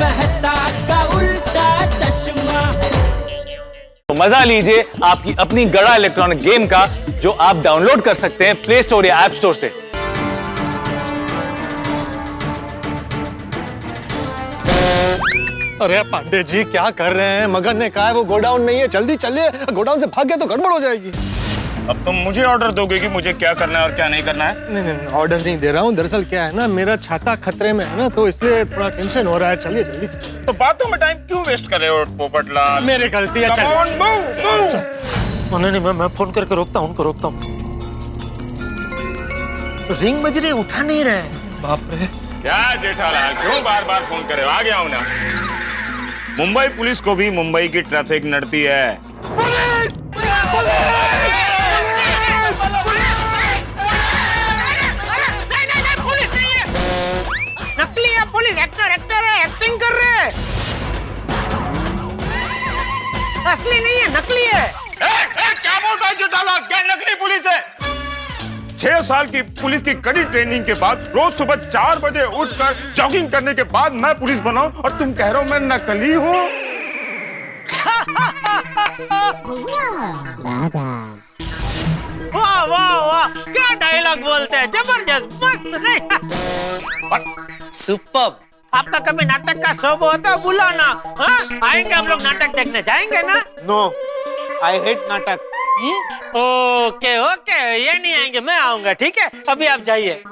मेहता का उल्टा चश्मा। तो मजा लीजिए आपकी अपनी गड़ा इलेक्ट्रॉनिक गेम का, जो आप डाउनलोड कर सकते हैं प्ले स्टोर या ऐप स्टोर से। अरे पांडे जी क्या कर रहे हैं? मगन ने कहा है वो गोडाउन नहीं है, जल्दी चलिए, गोडाउन से भाग गया तो गड़बड़ हो जाएगी। अब तुम मुझे ऑर्डर दोगे कि मुझे क्या करना है और क्या नहीं करना है? नहीं, ऑर्डर नहीं दे रहा हूँ। दरअसल क्या है ना, मेरा छाता खतरे में है ना, तो इसलिए थोड़ा टेंशन हो रहा है। चलिए जल्दी चलिए। तो बातों में टाइम क्यों वेस्ट कर रहे हो पोपटलाल? मेरी गलती है। Come on, move. नहीं, मैं फोन करके रोकता हूँ, उनको रोकता हूँ। रिंग बज रही, उठा नहीं रहे। बाप रे। क्या जेठालाल, क्यों बार बार फोन करे? आ गया हूं ना। मुंबई पुलिस को भी मुंबई की ट्रैफिक नड़ती है। पुलिस नहीं है, नकली है पुलिस। एक्टर है, एक्टिंग कर रहे हैं। असली नहीं है, नकली है। क्या बोलता है जेठालाल? क्या नकली पुलिस है? 6 साल की पुलिस की कड़ी ट्रेनिंग के बाद रोज सुबह 4 बजे उठकर जॉगिंग करने के बाद मैं पुलिस बना हूं और तुम कह रहे हो मैं नकली हूं? वाह वाह वाह, क्या डायलॉग बोलते हैं, जबरदस्त, मस्त। नहीं सुपर्ब। आपका कभी नाटक का शो होता है, बुलाना। हाँ? आएंगे हम लोग नाटक देखने, जाएंगे ना? नो, आई हेट नाटक। ओके ओके, ये नहीं आएंगे, मैं आऊंगा। ठीक है, अभी आप जाइए।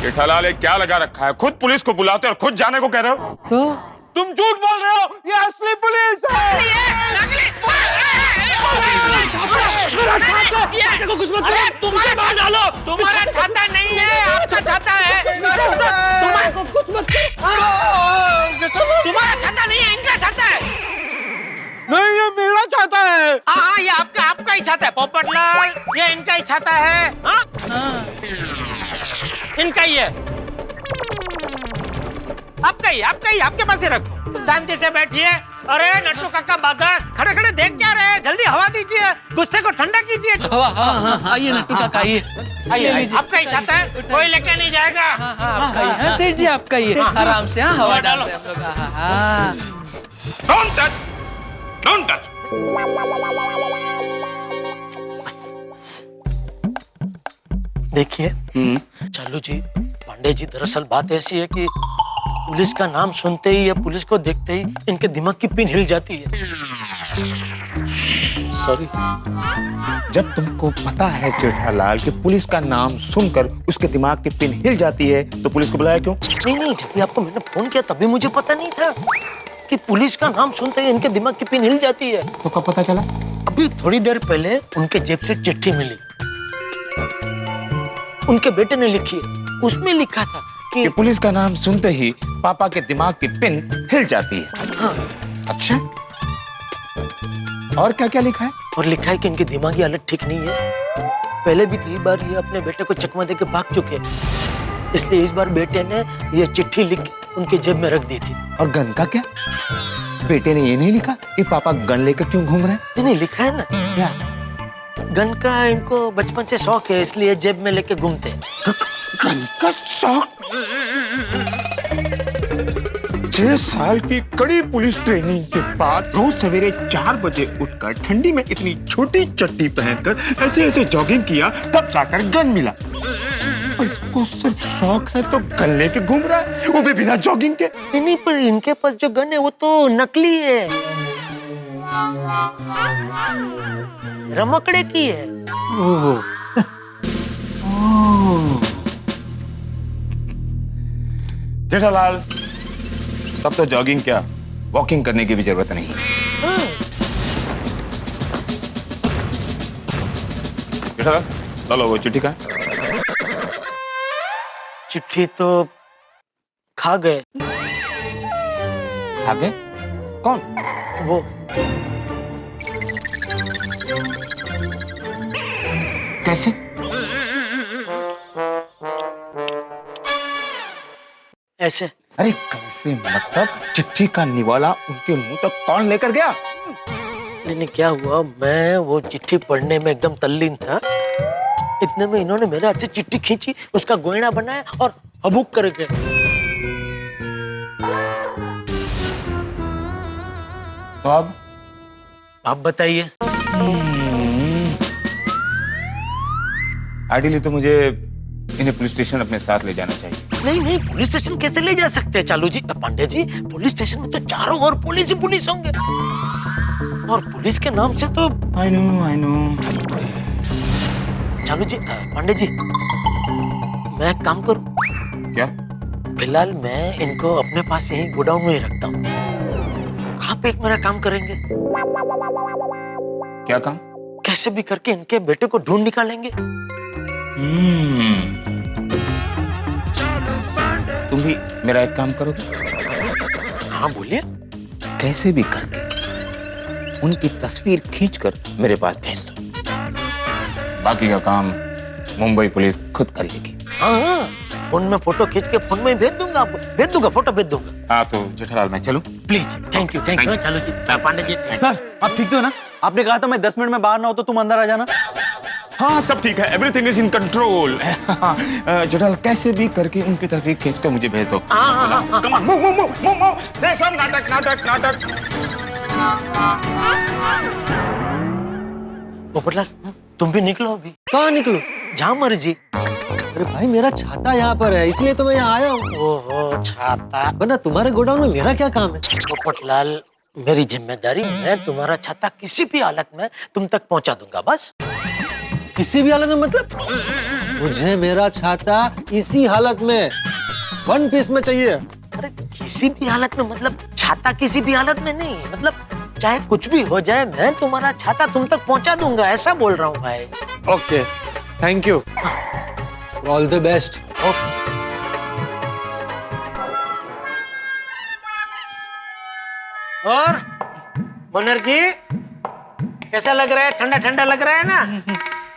जेठालाल ये क्या लगा रखा है? खुद पुलिस को बुलाते और खुद जाने को कह रहे हो? तो तुम झूठ बोल रहे हो, ये असली पुलिस है। तुम्हारा छाता डालो, तुम्हारा छाता नहीं है, आपका छाता है। कुछ मत तुम्हारा छाता नहीं है, इनका छाता है। नहीं, ये मेरा छाता है। हाँ, ये आपका ही छाता है पोपटलाल, ये इनका ही छाता है। हाँ? इनका ही है, आपका ही, आपके पास ही रखो। शांति से बैठिए। अरे नट्टू काका बागस, खड़े खड़े देख क्या रहे हैं? जल्दी हवा दीजिए, गुस्से को ठंडा कीजिए। आइए नट्टू काका, आइए। आइए, आपका ही छाता है, कोई लेके नहीं जाएगा। आपका ही है सेठ जी, आपका ही है। आराम से हवा डालो। Don't touch, don't touch. देखिए चालू जी, पांडे जी, दरअसल बात ऐसी है कि पुलिस का नाम सुनते ही या पुलिस को देखते ही इनके दिमाग की पिन हिल जाती है। सॉरी। जब तुमको पता है जेठालाल कि पुलिस का नाम सुनकर उसके दिमाग की पिन हिल जाती है, तो पुलिस को बुलाया क्यों? नहीं, जब भी आपको मैंने फोन किया तभी मुझे पता नहीं था कि पुलिस का नाम सुनते ही इनके दिमाग की पिन हिल जाती है। तो कब पता चला? अभी थोड़ी देर पहले उनके जेब से चिट्ठी मिली, उनके बेटे ने लिखी है। उसमें लिखा था कि पुलिस का नाम सुनते ही पापा के दिमाग की पिन हिल जाती है। हाँ। अच्छा, और क्या क्या लिखा है? और लिखा है कि इनकी दिमागी हालत ठीक नहीं है। पहले भी 3 बार ये अपने बेटे को चकमा देके भाग चुके हैं, इसलिए इस बार बेटे ने ये चिट्ठी लिख के उनकी जेब में रख दी थी। और गन का क्या? बेटे ने ये नहीं लिखा कि पापा गन लेकर क्यों घूम रहे हैं? नहीं, लिखा है ना, क्या? गन का इनको बचपन से शौक है, इसलिए जेब में लेके घूमते हैं। गन का शौक? 6 साल की कड़ी पुलिस ट्रेनिंग के बाद रोज सवेरे 4 बजे उठकर ठंडी में इतनी छोटी चड्डी पहनकर ऐसे ऐसे जॉगिंग किया, तब जाकर गन मिला। और इसको सिर्फ शौक है तो गन लेके घूम रहा है, वो भी बिना जॉगिंग के। नहीं, पर इनके पास जो गन है वो तो नकली है, रमकड़े की है। जेठालाल, तब तो जॉगिंग क्या, वॉकिंग करने की भी जरूरत नहीं। जेठालाल, चलो वो चिट्ठी का। चिट्ठी तो खा गए। खा गए? कौन? वो कैसे? ऐसे। अरे कैसे मतलब? चिट्ठी का निवाला उनके मुंह तक कौन लेकर गया? नहीं, क्या हुआ, मैं वो चिट्ठी पढ़ने में एकदम तल्लीन था, इतने में इन्होंने मेरे हाथ से चिट्ठी खींची, उसका गोइना बनाया और हबूक कर गए। तो अब आप बताइए। आइडियली तो मुझे इन्हें पुलिस स्टेशन अपने साथ ले जाना चाहिए। नहीं नहीं, पुलिस स्टेशन कैसे ले जा सकते हैं चालू जी? पांडे जी, पुलिस स्टेशन में तो चारों ओर पुलिस ही पुलिस होंगे, और पुलिस के नाम से तो। I know. चालू जी, पांडे जी, मैं एक काम करूं? क्या? फिलहाल मैं इनको अपने पास यहीं गोडाउन में ही रखता हूँ। आप एक मेरा काम करेंगे? क्या काम? कैसे भी करके इनके बेटे को ढूंढ निकालेंगे। तुम भी मेरा एक काम करोगे? हाँ बोलिए। कैसे भी करके उनकी तस्वीर खींचकर मेरे पास भेज दो। बाकी का काम मुंबई पुलिस खुद कर लेगी। हाँ, फोन में फोटो खींच के फोन में ही भेज दूंगा आपको। भेज दूंगा, फोटो भेज दूंगा। हाँ तो जेठालाल मैं चलूं? प्लीज। थैंक यू चालू जी। पांडे जी, सर आप ठीक हो ना? आपने कहा था मैं 10 मिनट में बाहर ना हो तो तुम अंदर आ जाना। हाँ सब ठीक है, everything is in control. Jethalal कैसे भी करके उनकी तस्वीर खींचकर मुझे भेज दो। हाँ। Come on, move. से सब नाटक। पोपटलाल, तुम भी निकलो अभी। कहाँ निकलूं? जहाँ मर्जी। अरे भाई मेरा छाता यहाँ पर है, इसलिए तो मैं यहाँ आया हूँ। ओहो, छाता। वरना तुम्हारे गोडाउन में मेरा क्या काम है? पोपटलाल, मेरी जिम्मेदारी, मैं तुम्हारा छाता किसी भी हालत में तुम तक पहुंचा दूंगा, बस। किसी भी हालत में मतलब? मुझे मेरा छाता इसी हालत में 1 पीस में चाहिए। अरे किसी भी हालत में मतलब छाता किसी भी हालत में नहीं, मतलब चाहे कुछ भी हो जाए, मैं तुम्हारा छाता तुम तक पहुंचा दूंगा, ऐसा बोल रहा हूँ भाई। Okay, thank you, all the best. और बनर्जी, कैसा लग रहा है? ठंडा ठंडा लग रहा है ना?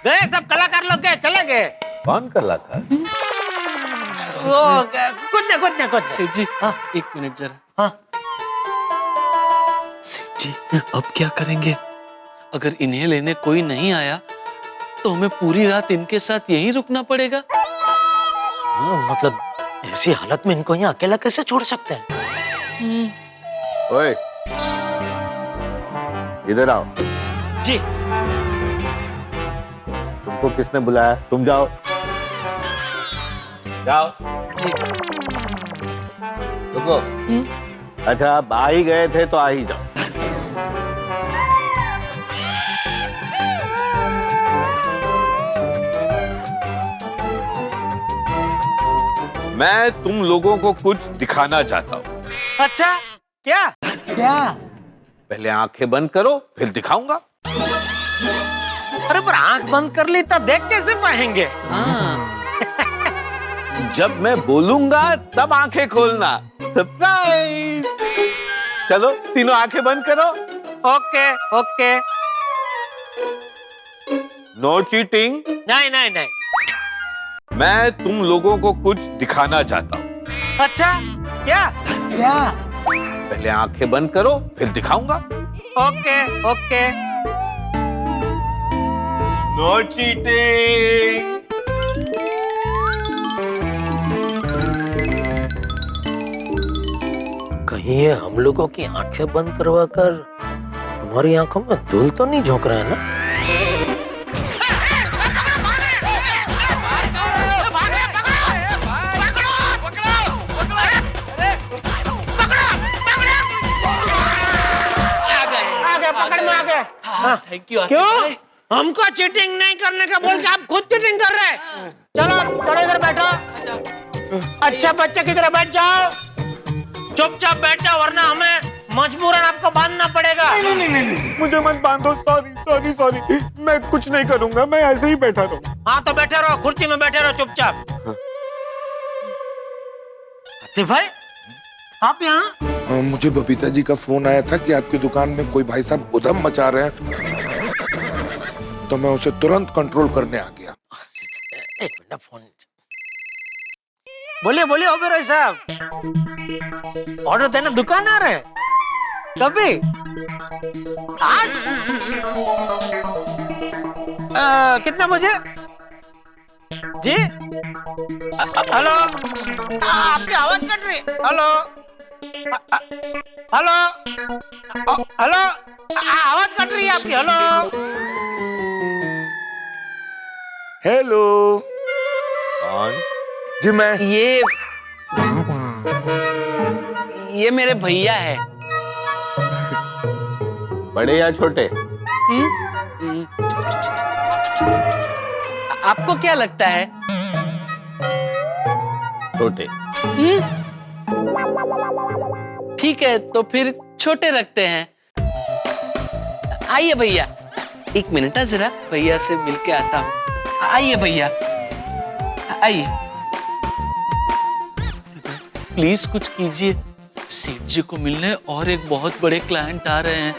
गए सब कलाकार लोग, गए, चले गए। कौन कलाकार? वो कुछ सेठ जी, हाँ, 1 मिनट जरा। हाँ। सेठ जी, अब क्या करेंगे? अगर इन्हें लेने कोई नहीं आया तो हमें पूरी रात इनके साथ यहीं रुकना पड़ेगा। हाँ, मतलब ऐसी हालत में इनको यहाँ अकेला कैसे छोड़ सकते हैं? ओए, इधर आओ। जी। तुमको किसने बुलाया? तुम जाओ। जी। रुको। अच्छा आप आ ही गए थे तो आ ही जाओ। मैं तुम लोगों को कुछ दिखाना चाहता हूँ। अच्छा, क्या? पहले आंखें बंद करो, फिर दिखाऊंगा। अरे पर आंख बंद कर ली तो देख कैसे पाएंगे? जब मैं बोलूंगा तब आंखें खोलना। सरप्राइज। चलो तीनों आंखें बंद करो। ओके। No cheating. नहीं। मैं तुम लोगों को कुछ दिखाना चाहता हूँ। अच्छा, क्या? पहले आंखें बंद करो, फिर दिखाऊंगा। ओके। No cheating. कहीं ये हम लोगों की आंखें बंद करवा कर हमारी आंखों में धूल तो नहीं झोंक रहा है ना? Thank you. क्यों? हमको चीटिंग नहीं करने का बोल के आप खुद चीटिंग कर रहे हैं। चलो इधर बैठो। अच्छा बच्चे की तरह बैठ जाओ, चुपचाप बैठ जाओ, वरना हमें मजबूरन आपको बांधना पड़ेगा। नहीं, मुझे मत बांधो। सॉरी, मैं कुछ नहीं करूंगा, मैं ऐसे ही बैठा रहूं। हाँ तो बैठे रहो, कुर्सी में बैठे रहो चुपचाप। आतिफ भाई, आप यहाँ? मुझे बबीता जी का फोन आया था कि आपकी दुकान में कोई भाई साहब उधम मचा रहे हैं, तो मैं उसे तुरंत कंट्रोल करने आ गया। एक मिनट, फोन। बोलिए ओबेरॉय साहब, ऑर्डर देना दुकान आ रहे हैं? कभी? आज? कितना बजे? जी? हेलो, आपकी आवाज कट रही। हेलो, हेलो हेलो, आवाज कट रही है आपकी। Hello hello. कौन? जी मैं। ये मेरे भैया है। बड़े या छोटे? आपको क्या लगता है? छोटे। ठीक है, तो फिर छोटे रखते हैं। आइए भैया, एक मिनट जरा भैया से मिलके आता हूँ। आइए भैया, आइए। प्लीज कुछ कीजिए, सेठ जी को मिलने और एक बहुत बड़े क्लाइंट आ रहे हैं।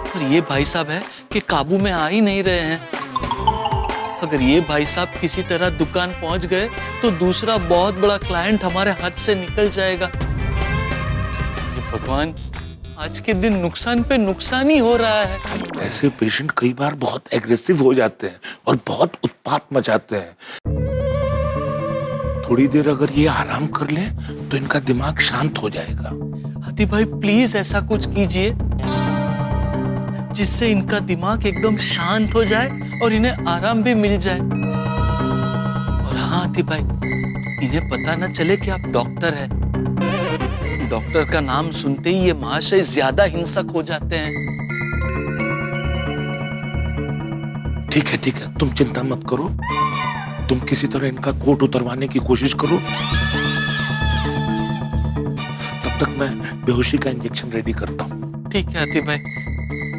और ये भाई साहब है कि काबू में आ ही नहीं रहे हैं। अगर ये भाई साहब किसी तरह दुकान पहुंच गए तो दूसरा बहुत बड़ा क्लाइंट हमारे हाथ से निकल जाएगा। ये भगवान, आज के दिन नुकसान पे नुकसान ही हो रहा है। ऐसे पेशेंट कई बार बहुत एग्रेसिव हो जाते हैं और बहुत उत्पात मचाते हैं। थोड़ी देर अगर ये आराम कर ले तो इनका दिमाग शांत हो जाएगा। हाथी भाई प्लीज ऐसा कुछ कीजिए जिससे इनका दिमाग एकदम शांत हो जाए और इन्हें आराम भी मिल जाए। और हाँ हाथी भाई, इन्हें पता न चले कि आप डॉक्टर हैं। डॉक्टर का नाम सुनते ही ये महाशय ज्यादा हिंसक हो जाते हैं। ठीक है, तुम चिंता मत करो। तुम किसी तरह इनका कोट उतरवाने की कोशिश करो। तब तक मैं बेहोशी का इंजेक्शन रेडी करता हूँ। ठीक है हाथी भाई,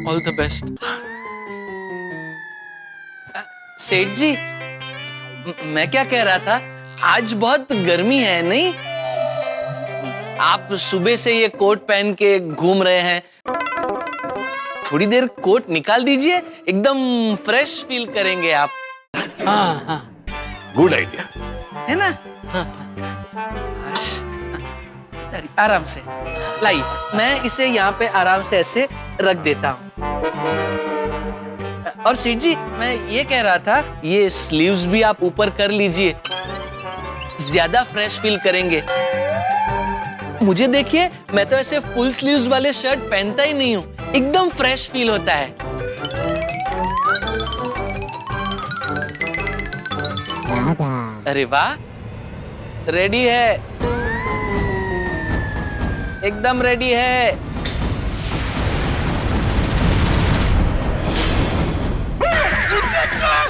ऑल द बेस्ट। सेठ जी, मैं क्या कह रहा था, आज बहुत गर्मी है नहीं? आप सुबह से ये कोट पहन के घूम रहे हैं। थोड़ी देर कोट निकाल दीजिए, एकदम फ्रेश फील करेंगे आप। हाँ हाँ, गुड आइडिया है ना? आराम से लाइए, मैं इसे यहाँ पे आराम से ऐसे रख देता हूँ। और सेठ जी, मैं ये कह रहा था, ये स्लीव्स भी आप ऊपर कर लीजिए, ज्यादा फ्रेश फील करेंगे। मुझे देखिए, मैं तो ऐसे फुल स्लीव्स वाले शर्ट पहनता ही नहीं हूँ, एकदम फ्रेश फील होता है। अरे वाह, रेडी है, एकदम रेडी है।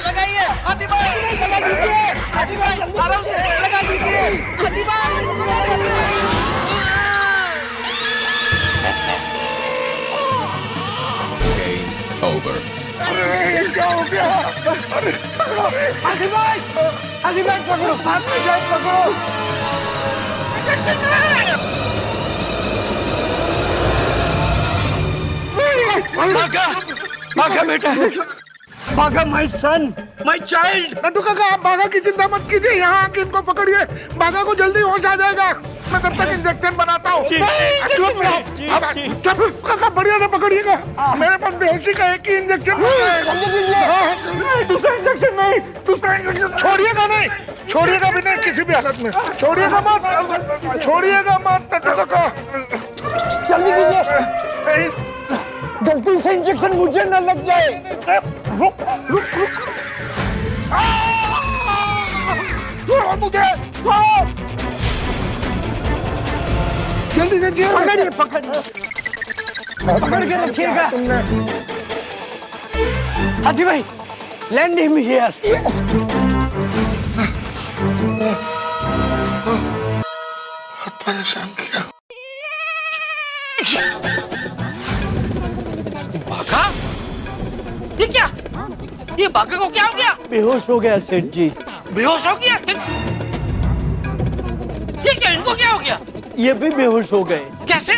लगाइए हाथी भाई, लगा दीजिए हाथी भाई, आराम से लगा दीजिए हाथी भाई, लगा दीजिए। हाथी भाई पकड़ो, हाथ में शायद पकड़ो। भागा बेटा, भागा my son, my child. Nattu काका, आप बाघा की चिंता मत कीजिए, यहाँ आके इनको पकड़िए। बाघा को जल्दी होश आ जाएगा। मैं तब तक इंजेक्शन बनाता हूँ। काका, बढ़िया से पकड़िएगा। मेरे पास बेहोशी का एक ही इंजेक्शन है। दूसरा इंजेक्शन नहीं, दूसरा इंजेक्शन छोड़िएगा नहीं, छोड़िएगा भी नहीं किसी भी हालत में। छोड़िएगा मत, छोड़िएगा मत नट्टू काका। जल्दी कीजिए, गलती से इंजेक्शन मुझे न लग जाए। रुक रुक रुक, छोड़ो मुझे, जल्दी से पकड़िए, पकड़ के रखिएगा। हाथी भाई, लैंड हिम हियर। परेशान किया। बाघा? ये क्या? ये बाघा को क्या हो गया? बेहोश हो गया सेठ जी। बेहोश हो गया? ये क्या, इनको क्या हो गया? ये भी बेहोश हो गए। कैसे?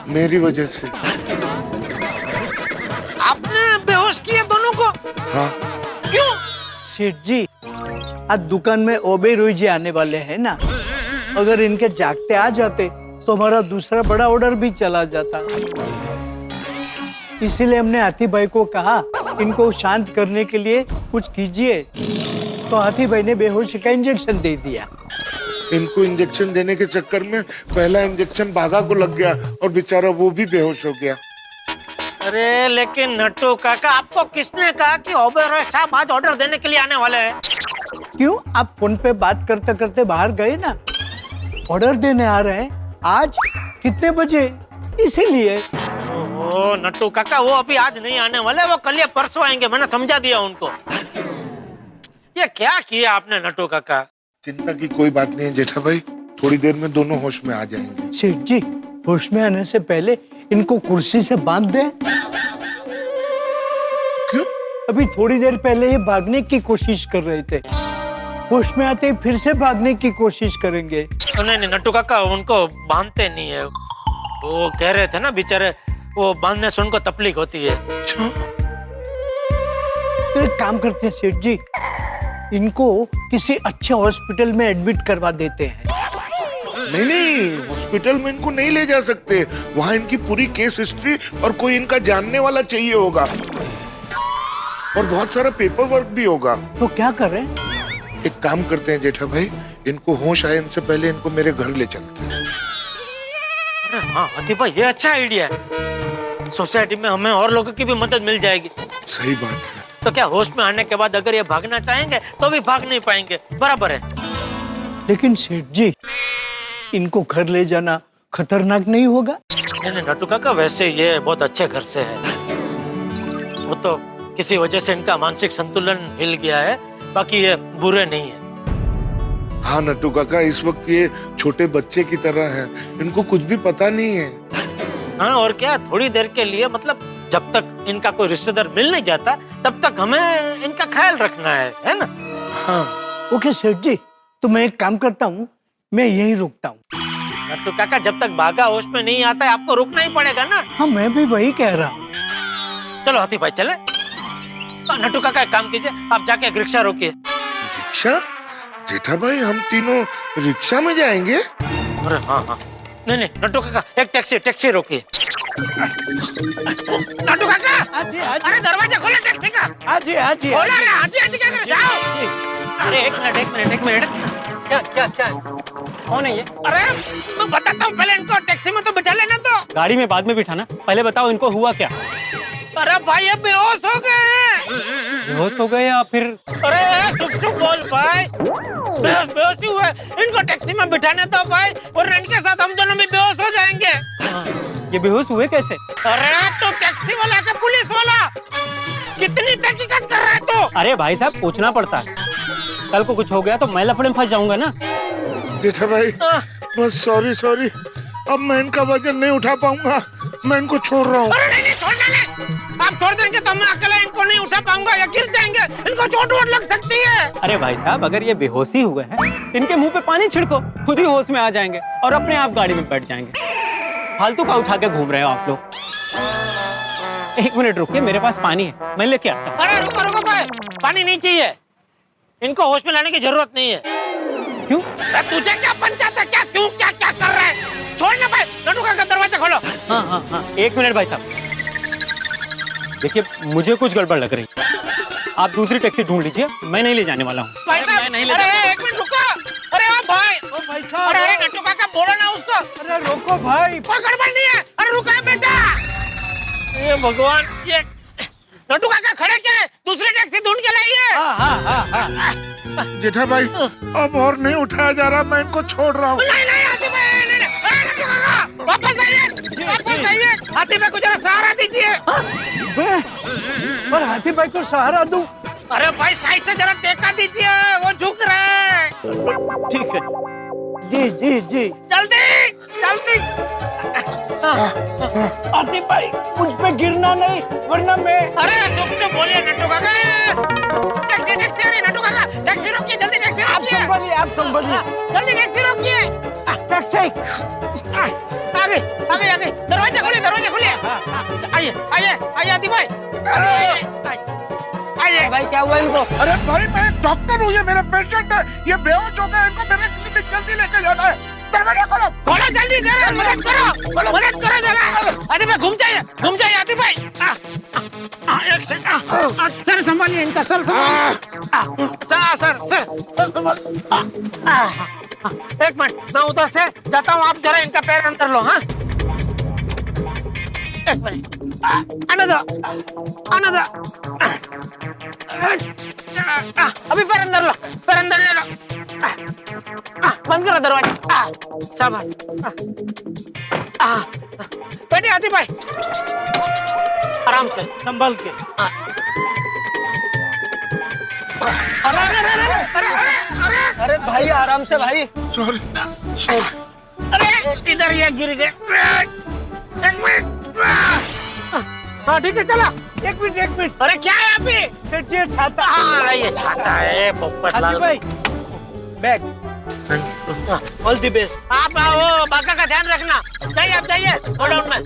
मेरी वजह से। आपने बेहोश किया दोनों को? हाँ। क्यों? सेठ जी, आज दुकान में ओबे रोई जी आने वाले हैं ना, अगर इनके जागते आ जाते तो हमारा दूसरा बड़ा ऑर्डर भी चला जाता। इसीलिए हमने हाथी भाई को कहा, इनको शांत करने के लिए कुछ कीजिए। तो हाथी भाई ने बेहोशी का इंजेक्शन दे दिया। इनको इंजेक्शन देने के चक्कर में पहला इंजेक्शन बाघा को लग गया और बेचारा वो भी बेहोश हो गया। अरे लेकिन नट्टू काका, आपको किसने कहा कि ओबेरॉय साहब आज ऑर्डर देने के लिए आने वाले हैं? क्यों, आप फोन पे बात करते करते बाहर गए ना, ऑर्डर देने आ रहे हैं आज कितने बजे, इसीलिए। ओह नट्टू काका, वो अभी आज नहीं आने वाले, वो कल या परसों आएंगे, मैंने समझा दिया उनको। ये क्या किया आपने नट्टू काका? चिंता की कोई बात नहीं है जेठा भाई, थोड़ी देर में दोनों होश में आ जाएंगे। सेठ जी, होश में आने से पहले इनको कुर्सी से बांध दें। क्यों? अभी थोड़ी देर पहले ये भागने की कोशिश कर रहे थे, होश में आते ही फिर से भागने की कोशिश करेंगे। नहीं नहीं नट्टू काका, उनको बांधते नहीं है, वो कह रहे थे ना बेचारे, वो बांधने से उनको तकलीफ होती है। तो एक काम करते हैं सेठ जी, इनको किसी अच्छे हॉस्पिटल में एडमिट करवा देते हैं। नहीं नहीं, हॉस्पिटल में इनको नहीं ले जा सकते, वहाँ इनकी पूरी केस हिस्ट्री और कोई इनका जानने वाला चाहिए होगा और बहुत सारा पेपर वर्क भी होगा। तो क्या करें? एक काम करते हैं जेठा भाई, इनको होश आए इनसे पहले इनको मेरे घर ले चलते हैं। अरे हाँ हाथी भाई, ये अच्छा आइडिया है, सोसाइटी में हमें और लोगों की भी मदद मिल जाएगी। सही बात है। तो क्या होश में आने के बाद अगर ये भागना चाहेंगे तो भी भाग नहीं पाएंगे, बराबर है। लेकिन सेठ जी, इनको घर ले जाना खतरनाक नहीं होगा? नहीं नट्टू काका, वैसे ये बहुत अच्छे घर से है, वो तो किसी वजह से इनका मानसिक संतुलन हिल गया है, बाकी ये बुरे नहीं है। हाँ नट्टू काका, इस वक्त ये छोटे बच्चे की तरह हैं, इनको कुछ भी पता नहीं है। हाँ और क्या, थोड़ी देर के लिए, मतलब जब तक इनका कोई रिश्तेदार मिल नहीं जाता तब तक हमें इनका ख्याल रखना है ना? हाँ। ओके सेठ जी, तो मैं एक काम करता हूँ, मैं यहीं रुकता हूँ। नट्टू काका, जब तक बाघा होश में नहीं आता है आपको रुकना ही पड़ेगा ना। हाँ मैं भी वही कह रहा हूँ। चलो हाथी भाई चले। नट्टू काका एक काम कीजिए, आप जाके एक रिक्शा रोकिए। रिक्शा? जेठा भाई, हम तीनों रिक्शा में जाएंगे? अरे हाँ हाँ, नहीं नहीं नट्टू काका, एक टैक्सी रोकिए। नट्टू काका, अरे दरवाजा खोलो टैक्सी का। आजी आजी खोलो रे, आजी क्या कर जाओ। अरे एक मिनट, क्या कौन है ये? अरे मैं बताता हूँ, पहले इनको टैक्सी में तो बिठा लेना। तो गाड़ी में बाद में बिठाना, पहले बताओ इनको हुआ क्या? अरे भाई ये बेहोश हो गए हैं। बेहोश हो गए या फिर? अरे चुप बोल भाई, बेहोश ही हुए, इनको टैक्सी में बिठाने दो भाई, और इनके साथ हम दोनों भी बेहोश हो जाएंगे। ये बेहोश हुए कैसे? अरे तो टैक्सी वाला का पुलिस वाला, कितनी तहकीकात कर रहा है तू? अरे भाई साहब, पूछना पड़ता है, कल को कुछ हो गया तो मैं लफड़े में फंस जाऊंगा ना। जेठा भाई बस सॉरी, अब मैं इनका वजन नहीं उठा पाऊंगा, मैं इनको छोड़ रहा हूँ। अरे नहीं छोड़ना नहीं, आप छोड़ देंगे तो मैं अकेला इनको नहीं उठा पाऊंगा, या गिर जाएंगे, इनको चोट वोट लग सकती है। अरे भाई साहब, अगर ये बेहोशी हुए हैं, इनके मुंह पे पानी छिड़को, खुद ही होश में आ जाएंगे और अपने आप गाड़ी में बैठ जाएंगे। फालतू का उठा के घूम रहे हो आप लोग। एक मिनट रुकिए, मेरे पास पानी है, मैं लेके आता हूँ। अरे रुको भाई, पानी नहीं चाहिए, इनको होश में लाने की जरूरत नहीं है। क्यों? तुझे क्या पंचायत है, क्या कर रहा है? छोड़ ना भाई, नट्टू काका दरवाजा खोलो। हाँ, एक मिनट भाई साहब, देखिए मुझे कुछ गड़बड़ लग रही, आप दूसरी टैक्सी ढूंढ लीजिए, मैं नहीं ले जाने वाला हूँ। भाई साहब, अरे एक मिनट रुको। अरे भाई साहब, अरे नट्टू काका बोलो ना उसको। अरे रोको भाई, कोई गड़बड़ नहीं है। अरे रुका बेटा, ये भगवान, ये नट्टू काका खड़े क्या है? दूसरी टैक्सी ढूंढ के लाइए। जेठा भाई, अब और नहीं उठाया जा रहा, मैं इनको छोड़ रहा हूँ। नहीं हाथी भाई, नहीं नट्टू काका वापस आइए, हाथी भाई को जरा सहारा दीजिए। पर हाथी भाई को सहारा दूं? अरे भाई साइड से जरा टेका दीजिए, वो झुक रहा है। ठीक है, जी जल्दी। हाथी भाई, मुझ पे गिरना नहीं, वरना मैं। अरे चुप बोलिए नट्टू काका। टैक्सी अरे नट्टू काका, टैक्सी रोकिए, जल्दी टैक्सी रोकिए। आप संभलिए, जल्दी टैक्सी रोकिए। टैक्सी आगे, दरवाजा खोलिए। आइए हाथी भाई, आइए। भाई क्या हुआ इनको? अरे भाई मैं डॉक्टर हूँ, ये मेरे पेशेंट है, ये बेहोश हो गए, इनको मेरे क्लिनिक जल्दी लेके जाना है। दरवाजा खोलो। जल्दी जरा मदद करो जरा। आदित्य भाई घूम जाइए आदित्य भाई। एक सेकंड सर संभालिए इनका सर संभाल। एक मिनट मैं उधर से जाता हूँ, आप जरा इनका पैर अंदर लो। हाँ एक मिनट आने दो। अभी पैर अंदर ले लो। बंद करो दरवाजा। शाबाश। बैठे आदित्य भाई आराम से संभल के। अरे भाई आराम से भाई। सॉरी। अरे इधर ये गिर गए। एक मिनट। हाँ ठीक है चला। एक मिनट अरे क्या है अभी? ये छाता। हाँ ये छाता है पोपट लाल भाई बैग। All the best. आप वो बाका का ध्यान रखना। जाइए आप जाइए गोडाउन में।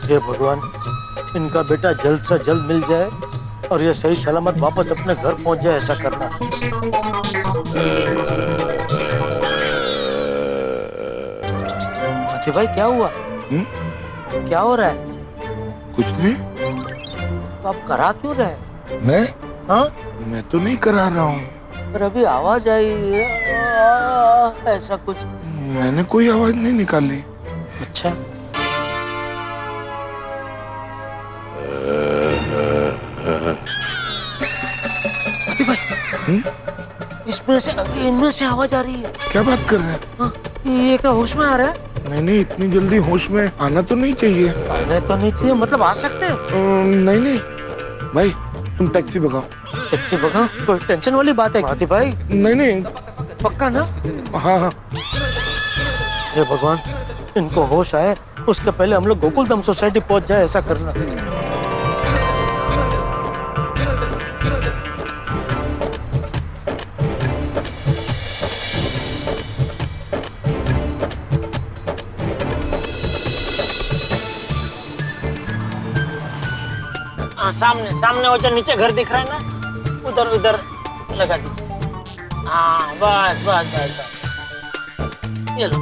हे भगवान, इनका बेटा जल्द से जल्द मिल जाए और ये सही सलामत वापस अपने घर पहुंच जाए, ऐसा करना। हाथी भाई क्या हुआ? क्या हो रहा है? कुछ नहीं। तो आप करा क्यों रहे? मैं? हाँ मैं तो नहीं करा रहा हूँ। पर अभी आवाज आई ऐसा कुछ। मैंने कोई आवाज नहीं निकाली। अच्छा हाथी भाई इसमें से इनमें से आवाज आ रही है। क्या बात कर रहे हैं? हाँ, ये क्या होश में आ रहा है? नहीं इतनी जल्दी होश में आना तो नहीं चाहिए। आने तो नहीं चाहिए, मतलब आ सकते हैं। नहीं भाई तुम टैक्सी भगाओ। टैक्सी भगाओ? कोई टेंशन वाली बात है हाथी भाई? नहीं पक्का ना? हाँ। हे भगवान, इनको होश आए उसके पहले हम लोग गोकुलधाम सोसाइटी पहुंच जाए, ऐसा करना। सामने वो जो नीचे घर दिख रहा है ना, उधर लगा दीजिए। हाँ बस ये लो।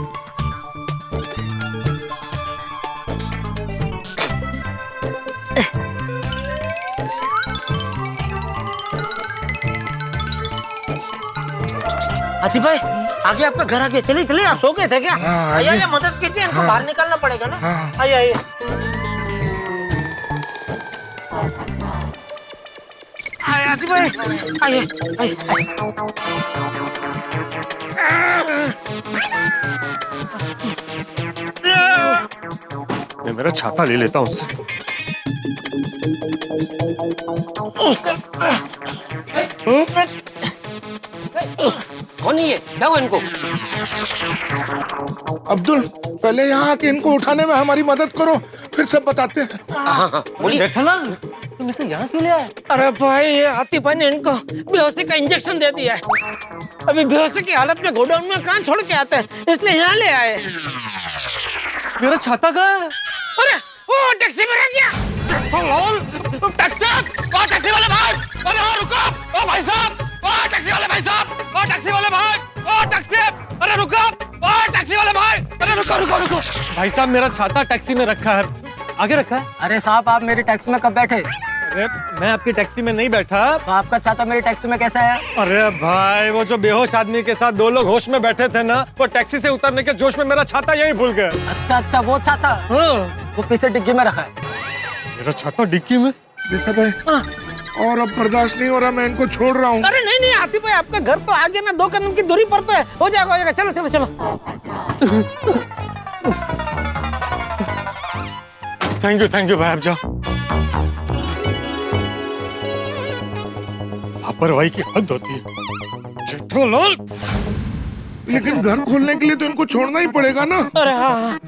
हाथी भाई आगे आपका घर आ गया। चलिए आप सो गए थे क्या? आइए मदद कीजिए, इनको बाहर निकालना पड़ेगा ना। आइए हाथी भाई आइए। मैं मेरा छाता ले लेता हूँ उससे। कौन है ये? क्या हुआ इनको? अब्दुल पहले यहाँ आके इनको उठाने में हमारी मदद करो, फिर सब बताते हैं। बोलिए। जेठालाल तुम इसे यहाँ क्यों ले आए? अरे भाई ये हाथी भाई ने इनको बेहोशी का इंजेक्शन दे दिया है। अभी बेहोशी की हालत में गोडाउन में कहाँ छोड़ के आते हैं, इसलिए यहाँ ले आए। मेरा छाता कहाँ है? अरे वो टैक्सी में रह गया। टैक्सी वाले भाई, अरे रुको। ओ भाई साहब, ओ टैक्सी वाले भाई साहब, ओ टैक्सी वाले भाई, ओ टैक्सी, अरे रुको। ओ टैक्सी वाले भाई, अरे रुको। भाई साहब मेरा छाता टैक्सी में रखा है, आगे रखा है। अरे साहब आप मेरी टैक्सी में कब बैठे? अरे मैं आपकी टैक्सी में नहीं बैठा। तो आपका छाता मेरी टैक्सी में कैसा है? अरे भाई वो जो बेहोश आदमी के साथ दो लोग होश में बैठे थे ना, वो टैक्सी से उतरने के जोश में मेरा छाता यहीं भूल गए। अच्छा वो छाता? हाँ। वो पीछे डिग्गी में रखा है। मेरा छाता डिक्की में? देखा भाई और अब बर्दाश्त नहीं हो रहा, मैं इनको छोड़ रहा हूँ। अरे नहीं हाथी भाई, आपका घर तो आगे ना 2 कदम की दूरी पर तो है। हो जाएगा। चलो। थैंक यू भाई, आप जाओ। लापरवाही की हद होती है। जेठालाल लेकिन घर खोलने के लिए तो इनको छोड़ना ही पड़ेगा ना। अरे हाँ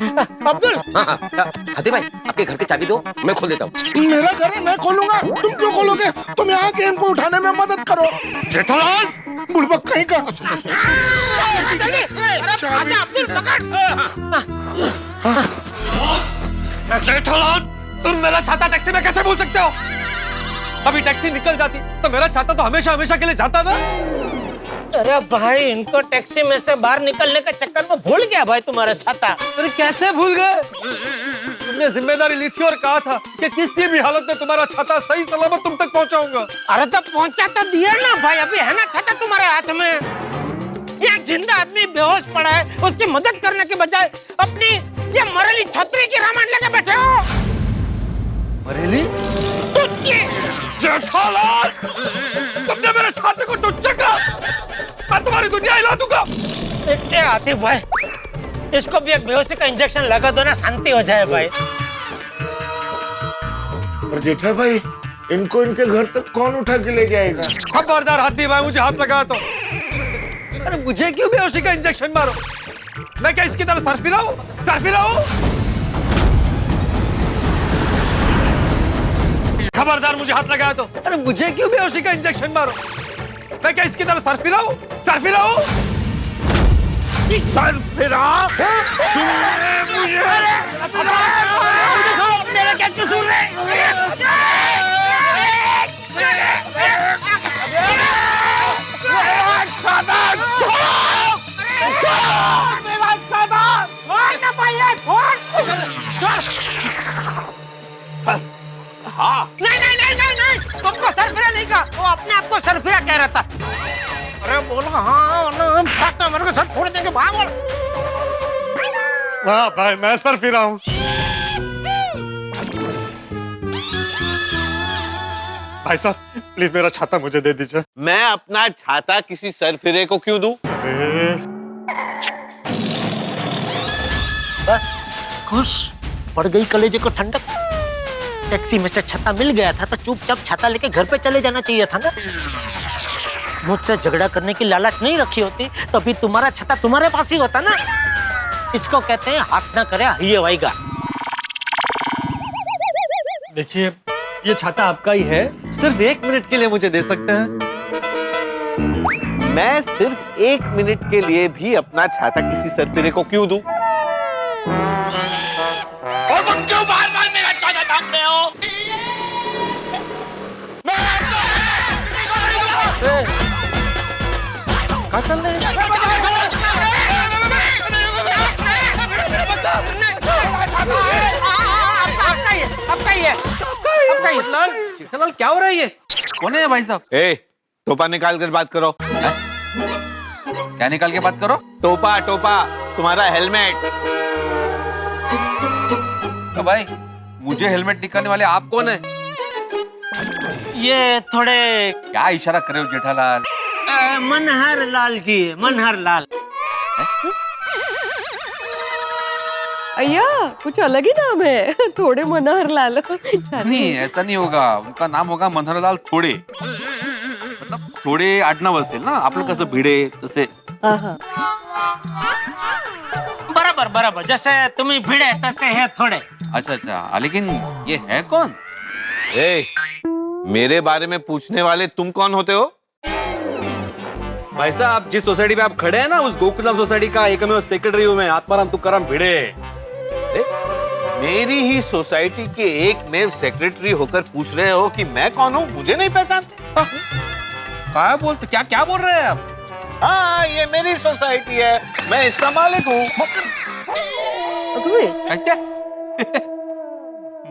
अब्दुल। हाथी भाई आपके घर की चाबी दो, मैं खोल देता हूँ। मेरा घर है, मैं खोलूंगा। तुम क्यों खोलोगे? तुम यहाँ के इनको उठाने में मदद करो। जेठालाल बुड़बक कहीं का। जेठालाल, तुम मेरा छाता टैक्सी में कैसे भूल सकते हो? अभी टैक्सी निकल जाती तो मेरा छाता तो हमेशा हमेशा के लिए जाता ना। अरे भाई, इनको टैक्सी में से बाहर निकलने के चक्कर में भूल गया भाई तुम्हारा छाता। अरे कैसे भूल गए? तुमने जिम्मेदारी ली थी और कहा था कि किसी भी हालत में तुम्हारा छाता सही सलामत तुम तक पहुंचाऊंगा। अरे तो पहुंचा तो दिया ना भाई, अभी है ना छाता तुम्हारे हाथ में। ये जिंदा आदमी बेहोश पड़ा है, उसकी मदद करने के बजाय अपनी ये मरेली छतरी की रामायण लेके बैठे हो। मरेली? जेठालाल, तुमने मेरे छाते को टुच्चा कहा, मैं तुम्हारी दुनिया हिला दूंगा। ए आतिफ भाई, इसको भी एक बेहोशी का इंजेक्शन लगा दो ना, शांति हो जाए भाई। और जेठा भाई, इनको इनके घर तक कौन उठा के ले जाएगा? खबरदार हाथी भाई, मुझे हाथ लगा तो। अरे मुझे क्यों बेहोशी का इंजेक्शन मारो? मैं क्या इसकी तरह सरफिरा हूँ? सरफिरा हूँ? खबरदार मुझे हाथ लगाया तो। अरे मुझे क्यों बेहोशी का इंजेक्शन मारो? मैं क्या इसकी तरह सरफिरा हूँ? सरफिरा हूँ? सरफिरा? मेरा क्या कसूर है? नहीं, तुमको सरफिरा नहीं कहा, वो अपने आप को सरफिरा कह रहा था। अरे बोला हाँ, हम छाता मेरे को सर फोड़ देंगे, भाग। वाह भाई, मैं सरफिरा हूँ। भाई साहब, प्लीज मेरा छाता मुझे दे दीजिए। मैं अपना छाता किसी सरफिरे को क्यों दूं? बस खुश, पड़ गई कलेजे को ठंडक। टैक्सी में से छाता मिल गया था तो चुपचाप छाता लेके घर पे चले जाना चाहिए था ना। मुझसे झगड़ा करने की लालच नहीं रखी होती तो अभी तुम्हारा छाता तुम्हारे पास ही होता ना। इसको कहते हैं हाथ ना करे ये वाईगा। देखिए, ये छाता आपका ही है, सिर्फ 1 मिनट के लिए मुझे दे सकते हैं? मैं सिर्फ 1 मिनट के लिए भी अपना छाता किसी सरफिरे को क्यों दूं? और तुम क्यों बार-बार मेरा छाता थामते हो? जेठालाल, क्या हो रहा है ये? कौन है भाई साहब? ए, टोपा निकाल कर बात करो। क्या निकाल के बात करो? टोपा, टोपा, तुम्हारा हेलमेट। तो भाई, मुझे हेलमेट निकालने वाले आप कौन है? ये थोड़े क्या इशारा कर रहे हो जेठालाल? मनहर लाल जी, मनहर लाल। अय्या, कुछ अलग ही नाम है। थोड़े मनहर लाल। नहीं, ऐसा नहीं होगा, उनका नाम होगा मनहरलाल थोडे। मतलब थोडे आडनाव असेल ना, आपलं कसं भिडे तसे। बराबर बराबर, जैसे तुम्ही भिड़े तसे है थोड़े। अच्छा, लेकिन ये है कौन? ए, मेरे बारे में पूछने वाले तुम कौन होते हो? भाई साहब, जिस सोसाइटी में आप खड़े हैं ना, उस गोकुलम सोसाइटी का एकमेव सेक्रेटरी हूँ मैं, आत्माराम तुकाराम भिड़े। मेरी ही सोसाइटी के एकमेव सेक्रेटरी होकर पूछ रहे हो कि मैं कौन हूँ? मुझे नहीं पहचानते? क्या बोलते, क्या बोल रहे हैं आप? हाँ, ये मेरी सोसाइटी है, मैं इसका मालिक हूँ।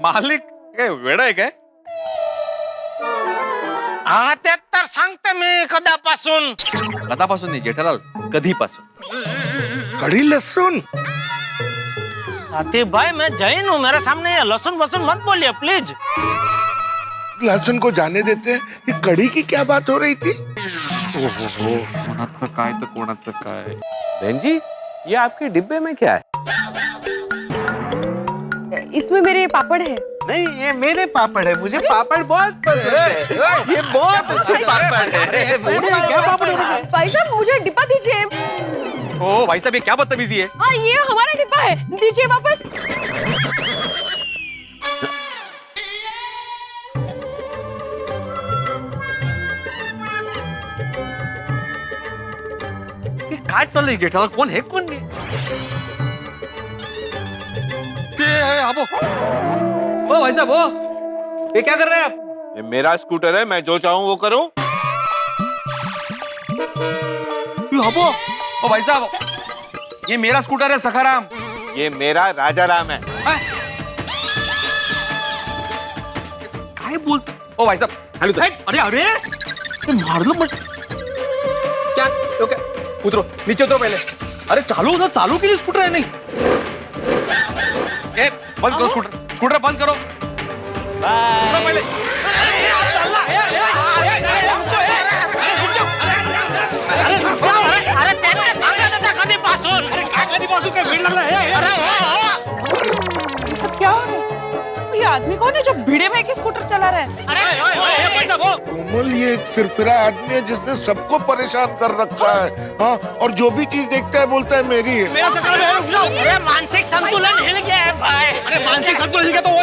मालिक? वेड़ा है क्या? ते तर सांगते मी कदापासून. कदापासून नाही जेठालाल, कधीपासून. कड़ी लहसुन? आतिफ भाई, मैं जैन हूँ, मेरे सामने ये लहसुन वसुन मत बोलिए प्लीज. लहसुन को जाने देते हैं. ये कड़ी की क्या बात हो रही थी? कोणाचं काय तर कोणाचं काय. बहन जी, ये आपके डिब्बे में क्या है? इसमें मेरे पापड़ है. नहीं, ये मेरे पापड़ है, मुझे पापड़ बहुत पसंद है. ये बहुत अच्छे पापड़ है. क्या पापड़ है? भाई साहब, मुझे डिब्बा दीजिए. ओ भाई साहब, ये क्या बदतमीजी है? हाँ, ये हमारा डिब्बा है, दीजिए वापस. काय चाललंय जेठालाल? कोण हे कोण नाही? ओ भाई साहब, ओ ये क्या कर रहे हैं आप? ये मेरा स्कूटर है, मैं जो चाहूँ वो करूँ। ओ भाई साहब, ये मेरा स्कूटर है सखाराम। ये मेरा राजा राम है। काय बोलते? ओ भाई साहब, अरे अरे मार लो मत। क्या तो क्या? उतरो, नीचे उतरो पहले। अरे चालू ना, चालू के लिए स्कूटर है नहीं। ए, बंद करो स्कूटर, स्कूटर बंद करो। उतरो पहले। अरे त्यांना सांगा ना कधीपासून. अरे काय कधीपासून काय भीड लागला? ये सब क्या हो रहा है? ये आदमी कौन है जो भिड़े में स्कूटर चला रहा है? कोमल, ये एक सिरफिरा आदमी है जिसने सबको परेशान कर रखा है। हाँ, और जो भी चीज देखता है बोलता है मेरी है। मेरा सकर में रुक जाओ. अरे मानसिक संतुलन हिल गया है भाई. अरे मानसिक संतुलन हिल गया तो वो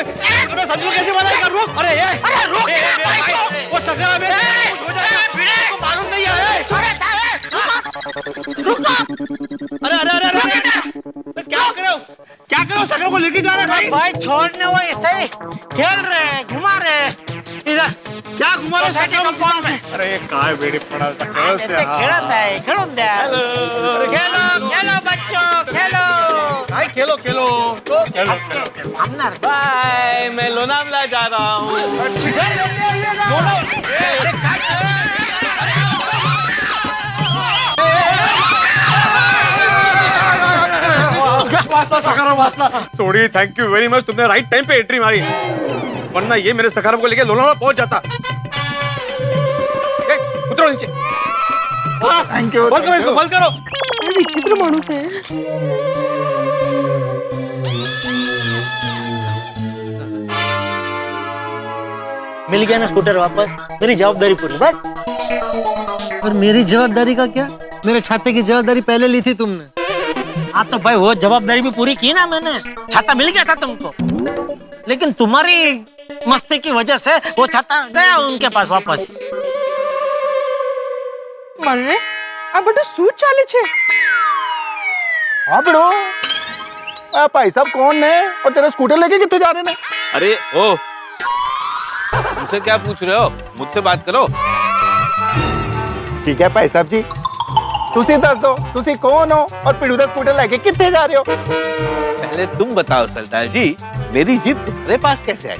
संतुलन कैसे बनाएगा? रुक. अरे रुक. वो सकर में कुछ हो जाएगा. आपको मालूम नहीं है? अरे अरे अरे अरे क्या करो सकर को लेके जा रहे हैं भाई. छोड़ने वो ऐसे ही खेल रहे हैं, घुमा रहे हैं. इधर क्या घुमा रहे हैं कंपाउंड में? अरे काय बेड़ी पड़ा सकर से. खेलत आहे, खेळून द्या. खेलो खेलो बच्चों, खेलो. काय खेलो खेलो थांबणार. बाय, मैं लोनावला जा रहा हूँ। थोड़ी थैंक यू वेरी मच, तुमने राइट टाइम पे एंट्री मारी, वरना ये मेरे सखाराम को लेके लोनावला पहुंच जाता. उतरो नीचे. Thank you. बंद करो इसको, बंद करो. विचित्र माणूस है. मिल गया ना स्कूटर वापस. मेरी जवाबदारी पूरी बस. और मेरी जवाबदारी का क्या? मेरे छाते की जवाबदारी पहले ली थी तुमने. हाँ तो भाई वो जवाबदारी भी पूरी की ना मैंने. छाता मिल गया था तुमको, लेकिन तुम्हारी मस्ती की वजह से वो छाता गया उनके पास वापस. मरे आ बड़ो શું ચાલે છે? हाँ बेड़ो, भाई साहब कौन है और तेरा स्कूटर लेके कितने जा रहे हैं? अरे ओ, मुझसे क्या पूछ रहे हो? मुझसे बात करो. ठीक है भाई साहब जी, तुसी दस दो तुसी कौन हो और पिड़ू दा स्कूटर लेके कितने जा रहे हो? पहले तुम बताओ सरदार जी, मेरी जीप तुम्हारे पास कैसे आई?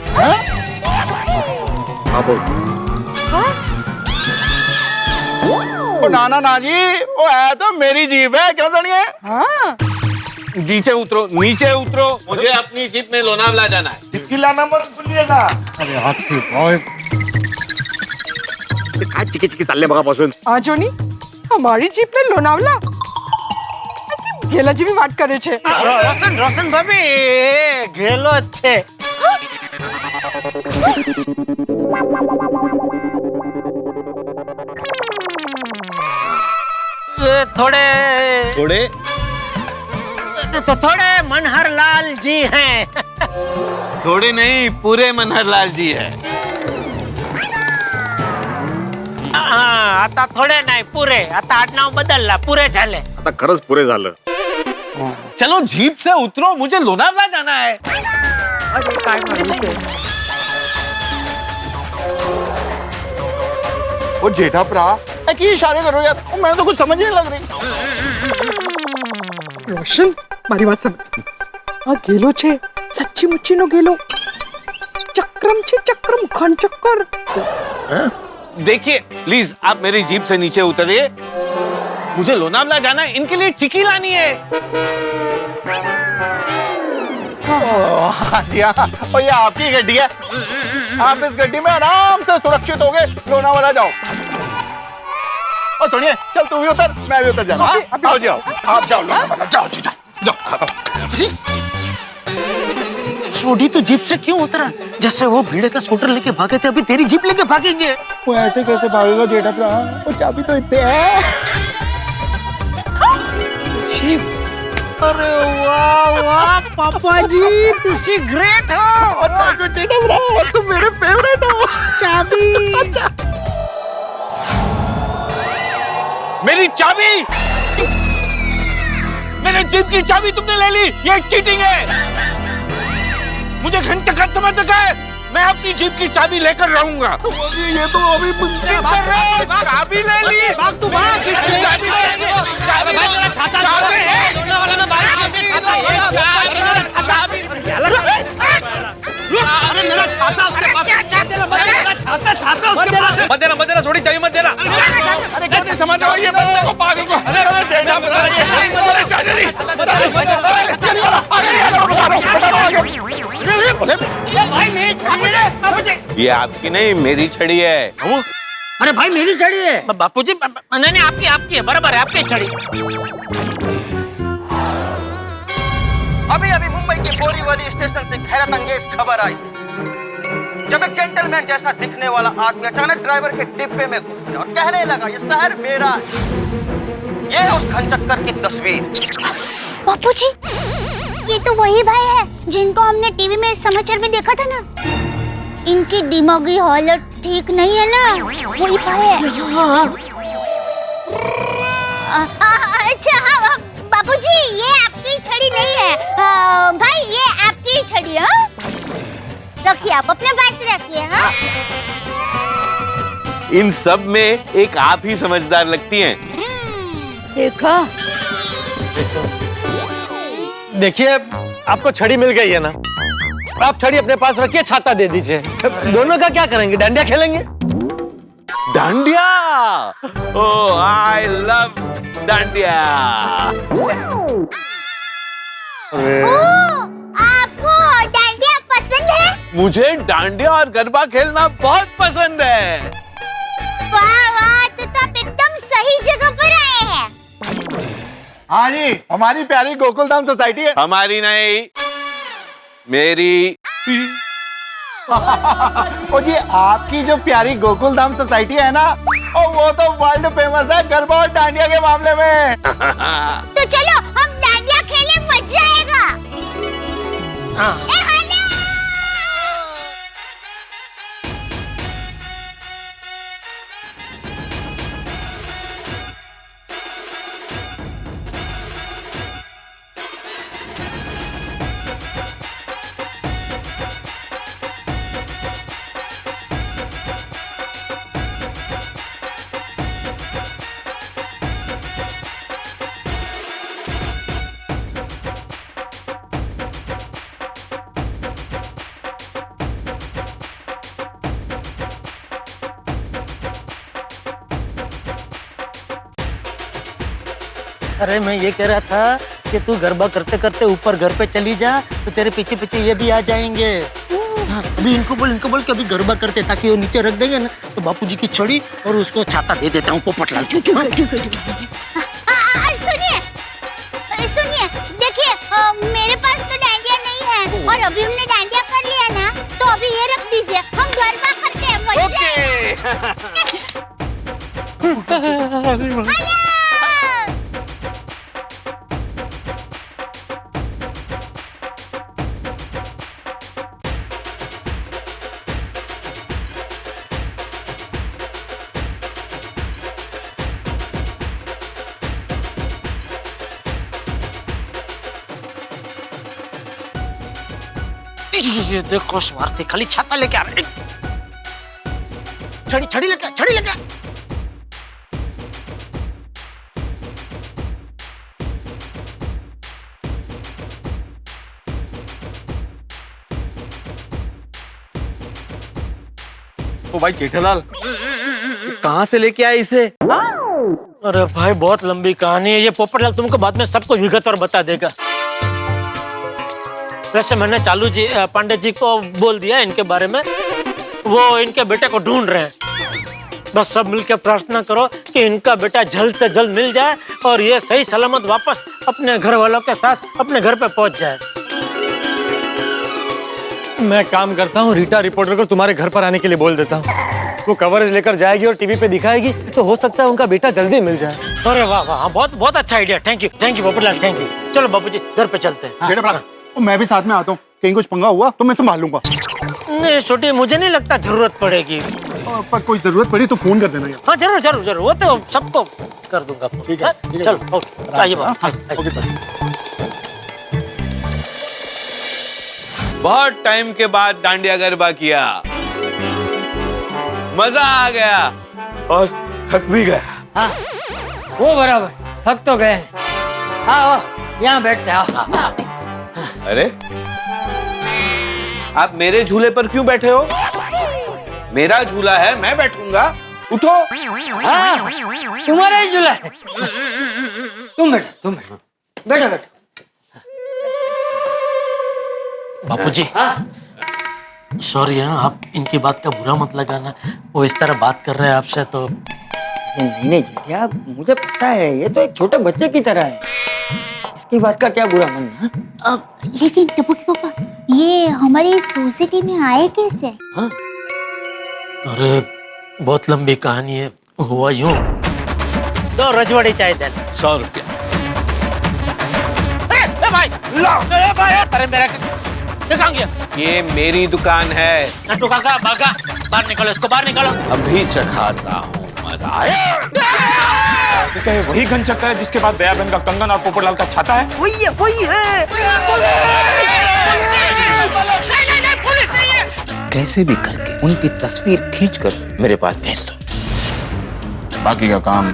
हाँ बोल. ओ ना ना जी, वो है तो मेरी जीप है, क्यों सुनिए? हाँ नीचे उतरो, नीचे उतरो. मुझे अपनी जीप में लोनावला जाना है. डिक्की लाना मत भूलिएगा. अरे हाथ से बॉय, काय चिकी चिकी चालले बघापासून. आजोनी हमारी जीप में लोनावला गेला जेवी वाट करे છે. रोशन रोशन भाभी गेलो છે. थोड़े तो थोड़े मनहर लाल जी हैं. थोड़े नहीं, पूरे मनहर लाल जी है. आता थोडे नाही पुरे. आता आडनाव बदलला, पुरे झाले. आता खरंच पुरे झालं. चलो जीप से उतरो, मुझे लोनावला जाना है. अरे काय माणूस आहे. वो जेठा भरा की इशारे करो यार, मैंने तो कुछ समझ ही नहीं लग रही. रोशन मारी बात समझ. आ गेलो છે સચ્ચી મુચ્ચીનો गेलो. चक्रम છે चक्रम, खान चक्कर. देखिए प्लीज, आप मेरी जीप से नीचे उतरिए. मुझे लोनावला जाना है, इनके लिए चिक्की लानी है. हाँ जी हाँ, और ये आपकी गड्डी है, आप इस गड्डी में आराम से सुरक्षित हो गए लोनावाला जाओ. और सुनिए, चल तू भी उतर, मैं भी उतर जाऊँ. आओ जी आओ, आप जाओ लोनावाला, जाओ जी जाओ जाओ. छोटी तो जीप से क्यों उतरा? जैसे वो भीड़े का स्कूटर लेके भागे थे, अभी तेरी जीप लेके भागेंगे. वो ऐसे कैसे भागेगा जेठा भरा, वो चाबी तो इतने है. अरे वाह वाह पापा जी, तुसी ग्रेट हो. जेठा भरा, तुम मेरे फेवरेट हो. चाबी. मेरी चाबी. मेरे जीप की चाबी तुमने ले ली, ये चीटिंग है। मुझे घंटे का समझ रखा है, मैं अपनी जीप की चाबी लेकर रहूंगा। ये तो अभी चाबी ले ली। भाग तू भाग। मत देना, छोड़ी चाबी मत देना। अरे कैसे समझ रहा ये बंदे को, पागल को? ये आपकी नहीं, मेरी छड़ी है। अरे भाई मेरी छड़ी है। बापूजी नहीं आपकी है, बराबर है, आपकी छड़ी। अभी अभी मुंबई के बोरीवली स्टेशन से हैरत अंगेज खबर आई है। जब एक जेंटलमैन जैसा दिखने वाला आदमी अचानक ड्राइवर के डिब्बे में घुस गया और कहने लगा, ये शहर मेरा है। ये है उस घनचक्कर की तस्वीर। बापूजी, ये तो वही भाई है जिनको हमने टीवी में समाचार में देखा था ना। इनकी दिमागी हालत ठीक नहीं है ना, वही भाई है। अच्छा हाँ बापूजी, ये आपकी छड़ी नहीं है। भाई ये आपकी छड़ी है। रखिए, आप अपने पास रखिए। हाँ, इन सब में एक आप ही समझदार लगती हैं। देखा। देखिए, आपको छड़ी मिल गई है ना, आप छड़ी अपने पास रखिए, छाता दे दीजिए। दोनों का क्या करेंगे? डांडिया खेलेंगे? डांडिया? ओह, आई लव डांडिया। आपको डांडिया पसंद है? मुझे डांडिया और गरबा खेलना बहुत पसंद है। वाह वाह, तो आप एकदम सही जगह पर आए हैं। हाँ जी, हमारी प्यारी गोकुलधाम सोसाइटी है। हमारी नहीं, मेरी। ओ जी, आपकी जो प्यारी गोकुलधाम सोसाइटी है ना, ओ वो तो वर्ल्ड फेमस है गरबा और डांडिया के मामले में। तो चलो हम डांडिया खेले, मजा आएगा। ए हेलो। अरे मैं ये कह रहा था कि तू गरबा करते करते ऊपर घर पे चली जा, तो तेरे पीछे पीछे ये भी आ जाएंगे। हाँ, अभी इनको बोल के अभी गरबा करते, ताकि वो नीचे रख देंगे ना, तो बापूजी की छड़ी और उसको छाता दे देता हूँ पोपटलाल। सुनिए, देखिए मेरे पास तो डांडिया नहीं है, और अभी हमने डांडिया कर लिया ना, तो अभी ये रख दीजिए, हम गरबा करते हैं, मजा। ये देखो स्वार्थी, खाली छाता लेके आ रहे। छड़ी लेके। ओ भाई जेठालाल, कहाँ से लेके आए इसे? अरे भाई बहुत लंबी कहानी है ये, पोपटलाल तुमको बाद में सब कुछ विगतवार बता देगा। वैसे मैंने चालू जी पांडे जी को बोल दिया इनके बारे में, वो इनके बेटे को ढूंढ रहे हैं। बस सब मिलकर प्रार्थना करो कि इनका बेटा जल्द से जल्द मिल जाए और ये सही सलामत वापस अपने घर वालों के साथ अपने घर पे पहुंच जाए। मैं काम करता हूँ, रीटा रिपोर्टर को तुम्हारे घर पर आने के लिए बोल देता हूँ। वो कवरेज लेकर जाएगी और टीवी पे दिखाएगी, तो हो सकता है उनका बेटा जल्दी मिल जाए। अरे वाह वाह, बहुत अच्छा idea. Thank you Popatlal, thank you. चलो बाबूजी घर पे चलते हैं। मैं भी साथ में आता हूँ, कहीं कुछ पंगा हुआ तो मैं संभाल लूंगा। नहीं छोटी, मुझे नहीं लगता जरूरत पड़ेगी। पर कोई जरूरत पड़ी तो फोन कर देना यार। हाँ जरूर, वो तो सबको कर दूंगा। ठीक है, चलो, आइए। बहुत टाइम के बाद डांडिया गरबा किया, मजा आ गया और थक भी गया। हाँ, वो बराबर, थक तो गए। आओ यहाँ बैठते आओ। अरे आप मेरे झूले पर क्यों बैठे हो? मेरा झूला है, मैं बैठूंगा। उठो। हाँ, तुम्हारा ही झूला है। तुम बैठो बैठो बैठो। बापूजी, सॉरी है, आप इनकी बात का बुरा मत लगाना। वो इस तरह बात कर रहे हैं आपसे तो। नहीं जेठिया, मुझे पता है ये तो एक छोटे बच्चे की तरह है, इसकी बात का क्या बुरा मानना। लेकिन टप्पू के पापा, ये हमारी सोसाइटी में आए कैसे? हाँ? अरे बहुत लंबी कहानी है। हुआ यूं, 2 रजवाड़ी चाय देना। 100 रुपया। भाई भाई, अरे मेरा कहाँ गया? ये मेरी दुकान है। नट्टू काका, बाहर निकालो इसको, बाहर निकालो। अभी चखाता हूँ, मजा आया। तो क्या ये वही घनचक्कर है जिसके बाद दया बहन का कंगन और पोपटलाल का छाता है? वही है। पुलिस नहीं है। कैसे भी करके उनकी तस्वीर खींचकर मेरे पास भेज दो। बाकी का काम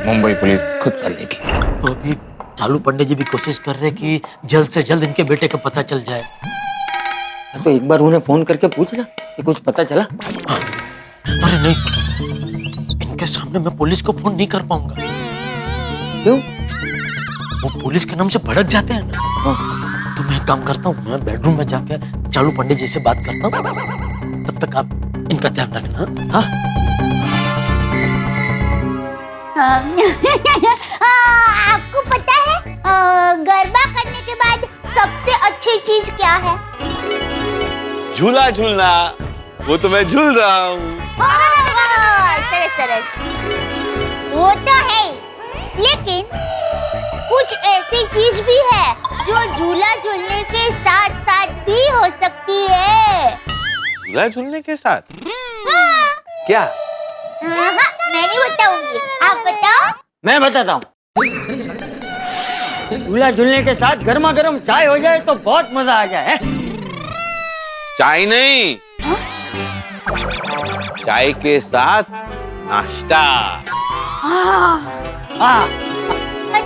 मुंबई पुलिस खुद कर लेगी। तो अभी चालू पंडित जी भी कोशिश कर रहे हैं कि जल्द से जल्द इनके बेटे का पता चल जाए। तो एक बार उन्हें फोन करके पूछ ना कि कुछ पता चला। अरे नहीं, इनके सामने मैं पुलिस को फोन नहीं कर पाऊंगा। क्यों? वो पुलिस के नाम से भड़क जाते हैं ना। तो मैं एक काम करता हूँ, मैं बेडरूम में जाके चालू पंडित जी से बात करता हूँ। तब तक आप इनका ध्यान रखना। हाँ? आपको पता है गरबा करने के बाद सबसे अच्छी चीज क्या है? झूला झूलना। वो तो मैं झूल रहा हूँ। सरस। वो तो है, लेकिन कुछ ऐसी चीज भी है जो झूला झूलने के साथ साथ भी हो सकती है। झूला झूलने के साथ? हाँ। क्या? मैं नहीं बताऊंगी, आप बताओ। मैं बताता हूँ। झूला झूलने के साथ गर्मा गर्म चाय हो जाए तो बहुत मजा आ जाए। चाय नहीं, चाय के साथ नाश्ता।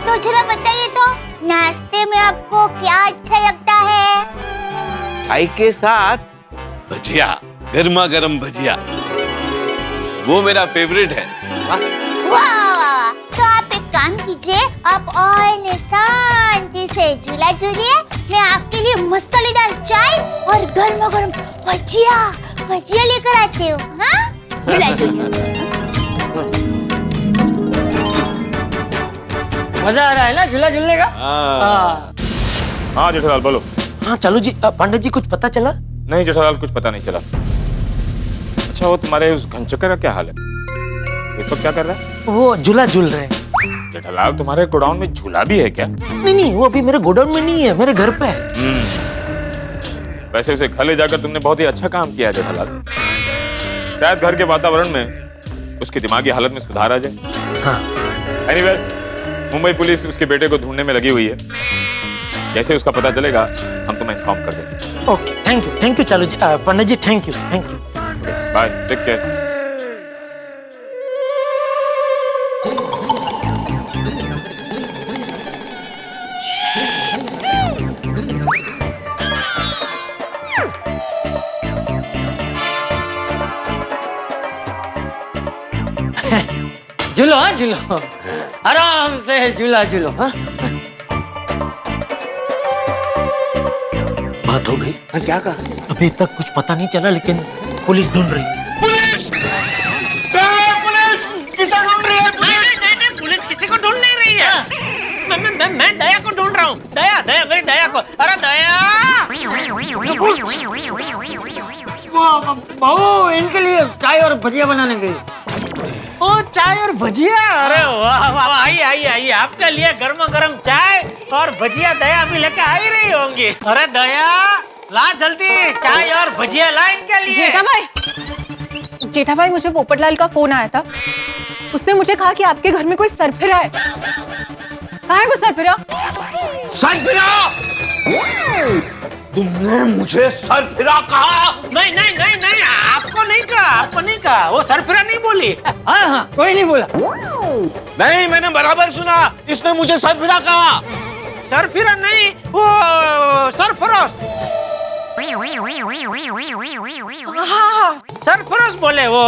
तो जरा बताइए तो, नाश्ते में आपको क्या अच्छा लगता है? चाय के साथ भजिया, गर्मा गर्म भजिया, वो मेरा फेवरेट है। वाह! तो आप एक काम कीजिए, आप और शांति से झूला झूलिए। मैं आपके लिए मसालेदार चाय और गर्मा गर्म भजिया लेकर आती हूँ। हाँ, झूला झूलिए। मजा आ रहा है ना झूला झूलने का? हाँ जेठालाल बोलो। हाँ चालू जी, पंडित जी कुछ पता चला? नहीं जेठालाल, कुछ पता नहीं चला। अच्छा, वो तुम्हारे उस घनचक्कर का क्या हाल है? इस वक्त क्या कर रहा है? वो झूला झूल रहे हैं। जेठालाल, तुम्हारे गोडाउन में झूला भी है क्या? नहीं, वो अभी मेरे गोडाउन में नहीं है, मेरे घर पे है। वैसे उसे घर ले जाकर तुमने बहुत ही अच्छा काम किया है जेठालाल। शायद घर के वातावरण में उसकी दिमागी हालत में सुधार आ जाए। हाँ। एनीवे, मुंबई पुलिस उसके बेटे को ढूंढने में लगी हुई है। जैसे उसका पता चलेगा हम तुम्हें इन्फॉर्म कर देंगे। ओके, थैंक यू चालू ji, Pandit ji thank you. Bye, take care. झूलो, हाँ झूलो, आराम से झूला झूलो। हाँ, बात हो गई? हाँ, क्या कहा? अभी तक कुछ पता नहीं चला, लेकिन पुलिस ढूंढ रही है। पुलिस किसे ढूंढ रही है? नहीं, पुलिस किसी को ढूंढ नहीं रही है। मैं दया को ढूंढ रहा हूँ। दया, मेरी दया को। अरे दया, वो बहू इनके लिए चाय और भजिया बनाने गई। ओ, चाय और भजिया? अरे वाह वाह, आइए, आपके लिए गर्मा गर्म चाय और भजिया दया अभी लेके आ ही रही होंगी। अरे दया, ला जल्दी चाय और भजिया ला इनके लिए। जेठा भाई, मुझे पोपटलाल का फोन आया था। उसने मुझे कहा कि आपके घर में कोई सरफिरा है। कहाँ है वो सरफिरा? तुमने मुझे सरफिरा कहा? नहीं नहीं नहीं नहीं, आपको नहीं कहा, आपको नहीं कहा, वो सरफिरा नहीं बोली। हाँ हाँ, कोई नहीं बोला। नहीं, मैंने बराबर सुना, इसने मुझे सरफिरा कहा। सरफिरा नहीं, वो सरफरोश। हाँ, सरफरोश बोले। वो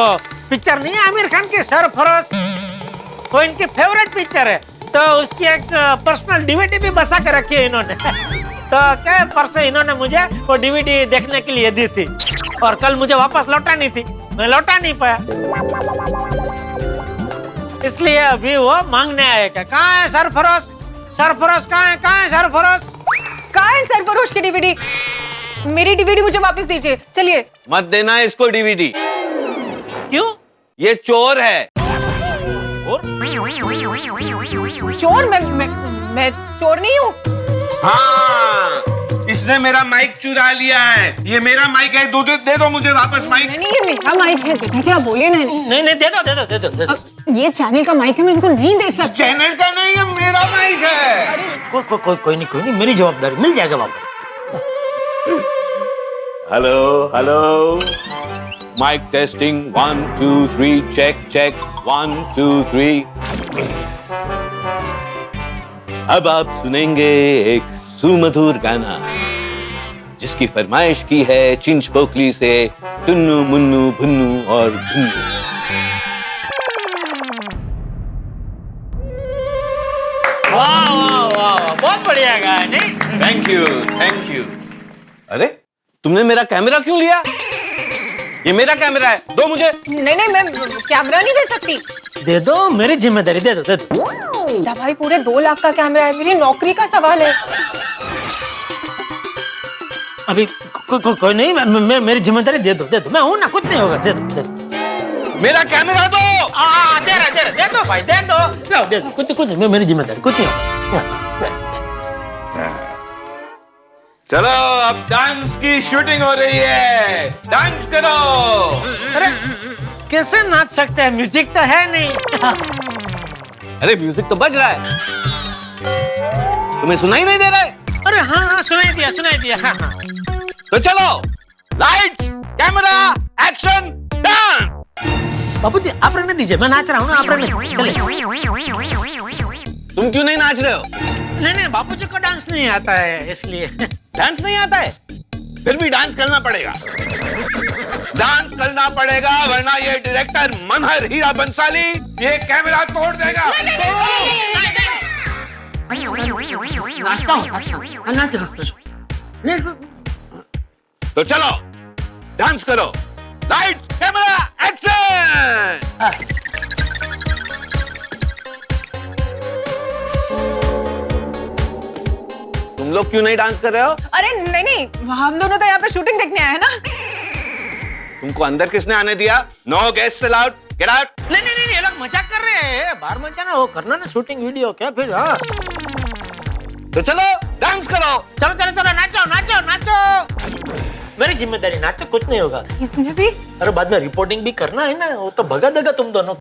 पिक्चर नहीं है आमिर खान की सरफरोश, वो इनकी फेवरेट पिक्चर है, तो उसकी एक पर्सनल डीवीडी भी बसा के रखी है इन्होंने। तो क्या परसों इन्होंने मुझे वो डीवीडी देखने के लिए दी थी, और कल मुझे वापस लौटानी थी, मैं लौटा नहीं पाया, इसलिए अभी वो मांगने आए। क्या कहाँ है सरफरोश? सरफरोश कहाँ है? कहाँ है सरफरोश? कहाँ है सरफरोश की डीवीडी? मेरी डीवीडी मुझे वापस दीजिए, चलिए। मत देना इसको डीवीडी। क्यों? ये चोर है। चोर? मैं चोर नहीं हूँ। हाँ, इसने मेरा माइक चुरा लिया है। ये मेरा माइक है, दे दो मुझे वापस माइक। नहीं, ये मेरा माइक है, जी आप बोलिए ना। नहीं नहीं, दे दो। ये चैनल का माइक है, मैं इनको नहीं दे सकती। चैनल का नहीं, ये मेरा माइक है। कोई नहीं, मेरी जवाबदारी, मिल जाएगा वापस। Hello hello, mike testing 1 2 3 check check 1 2 3। अब आप सुनेंगे एक सुमधुर गाना जिसकी फरमाइश की है चिंच पोकली से टुन्नू मुन्नू भुन्नू और भुन्नू। वाह वाह वाह, बहुत बढ़िया गाया। नहीं, थैंक यू। अरे तुमने मेरा कैमरा क्यों लिया? ये मेरा कैमरा है, दो मुझे। नहीं, मैं कैमरा नहीं दे सकती। दे दो, मेरी जिम्मेदारी, दे दो। सीधा भाई, पूरे 2 लाख का कैमरा है, मेरी नौकरी का सवाल है। अभी कोई नहीं, मेरी जिम्मेदारी दे दो। मैं हूं ना, कुछ नहीं होगा, दे दो। मेरा कैमरा दो। दे दो भाई, दे दो। कुछ नहीं, मेरी जिम्मेदारी, कुछ नहीं होगा। चलो अब डांस की शूटिंग हो रही है, डांस करो। अरे कैसे नाच सकते हैं, म्यूजिक तो है नहीं। अरे म्यूजिक तो बज रहा है, तुम्हें सुनाई नहीं दे रहा है? अरे हाँ, सुनाई दिया। हाँ। तो चलो, लाइट्स, कैमरा, एक्शन, डांस। बाबूजी आप रहने दीजिए, मैं नाच रहा हूँ ना, आप रहने चले। तुम क्यों नहीं नाच रहे हो? नहीं, बाबूजी को डांस नहीं आता है, इसलिए। डांस नहीं आता है? फिर भी डांस करना पड़ेगा। डांस करना पड़ेगा, वरना ये डायरेक्टर मनहर हीरा बंसाली ये कैमरा तोड़ देगा। तो चलो डांस करो, लाइट्स, कैमरा, एक्शन। तुम लोग क्यों नहीं डांस कर रहे हो? अरे नहीं, हम दोनों तो यहाँ पे शूटिंग देखने आए हैं ना। तुमको अंदर किसने आने दिया? No guest allowed, get out. नहीं, ये लोग मजाक कर रहे हैं, बाहर मत जाना, वो करना ना शूटिंग वीडियो, क्या फिर? हाँ, तो चलो डांस करो। चलो, नाचो। मेरी जिम्मेदारी, नाचो, कुछ नहीं होगा। इसमें भी? अरे बाद में रिपोर्टिंग भी करना है ना, वो तो भगा देगा तुम दोनों।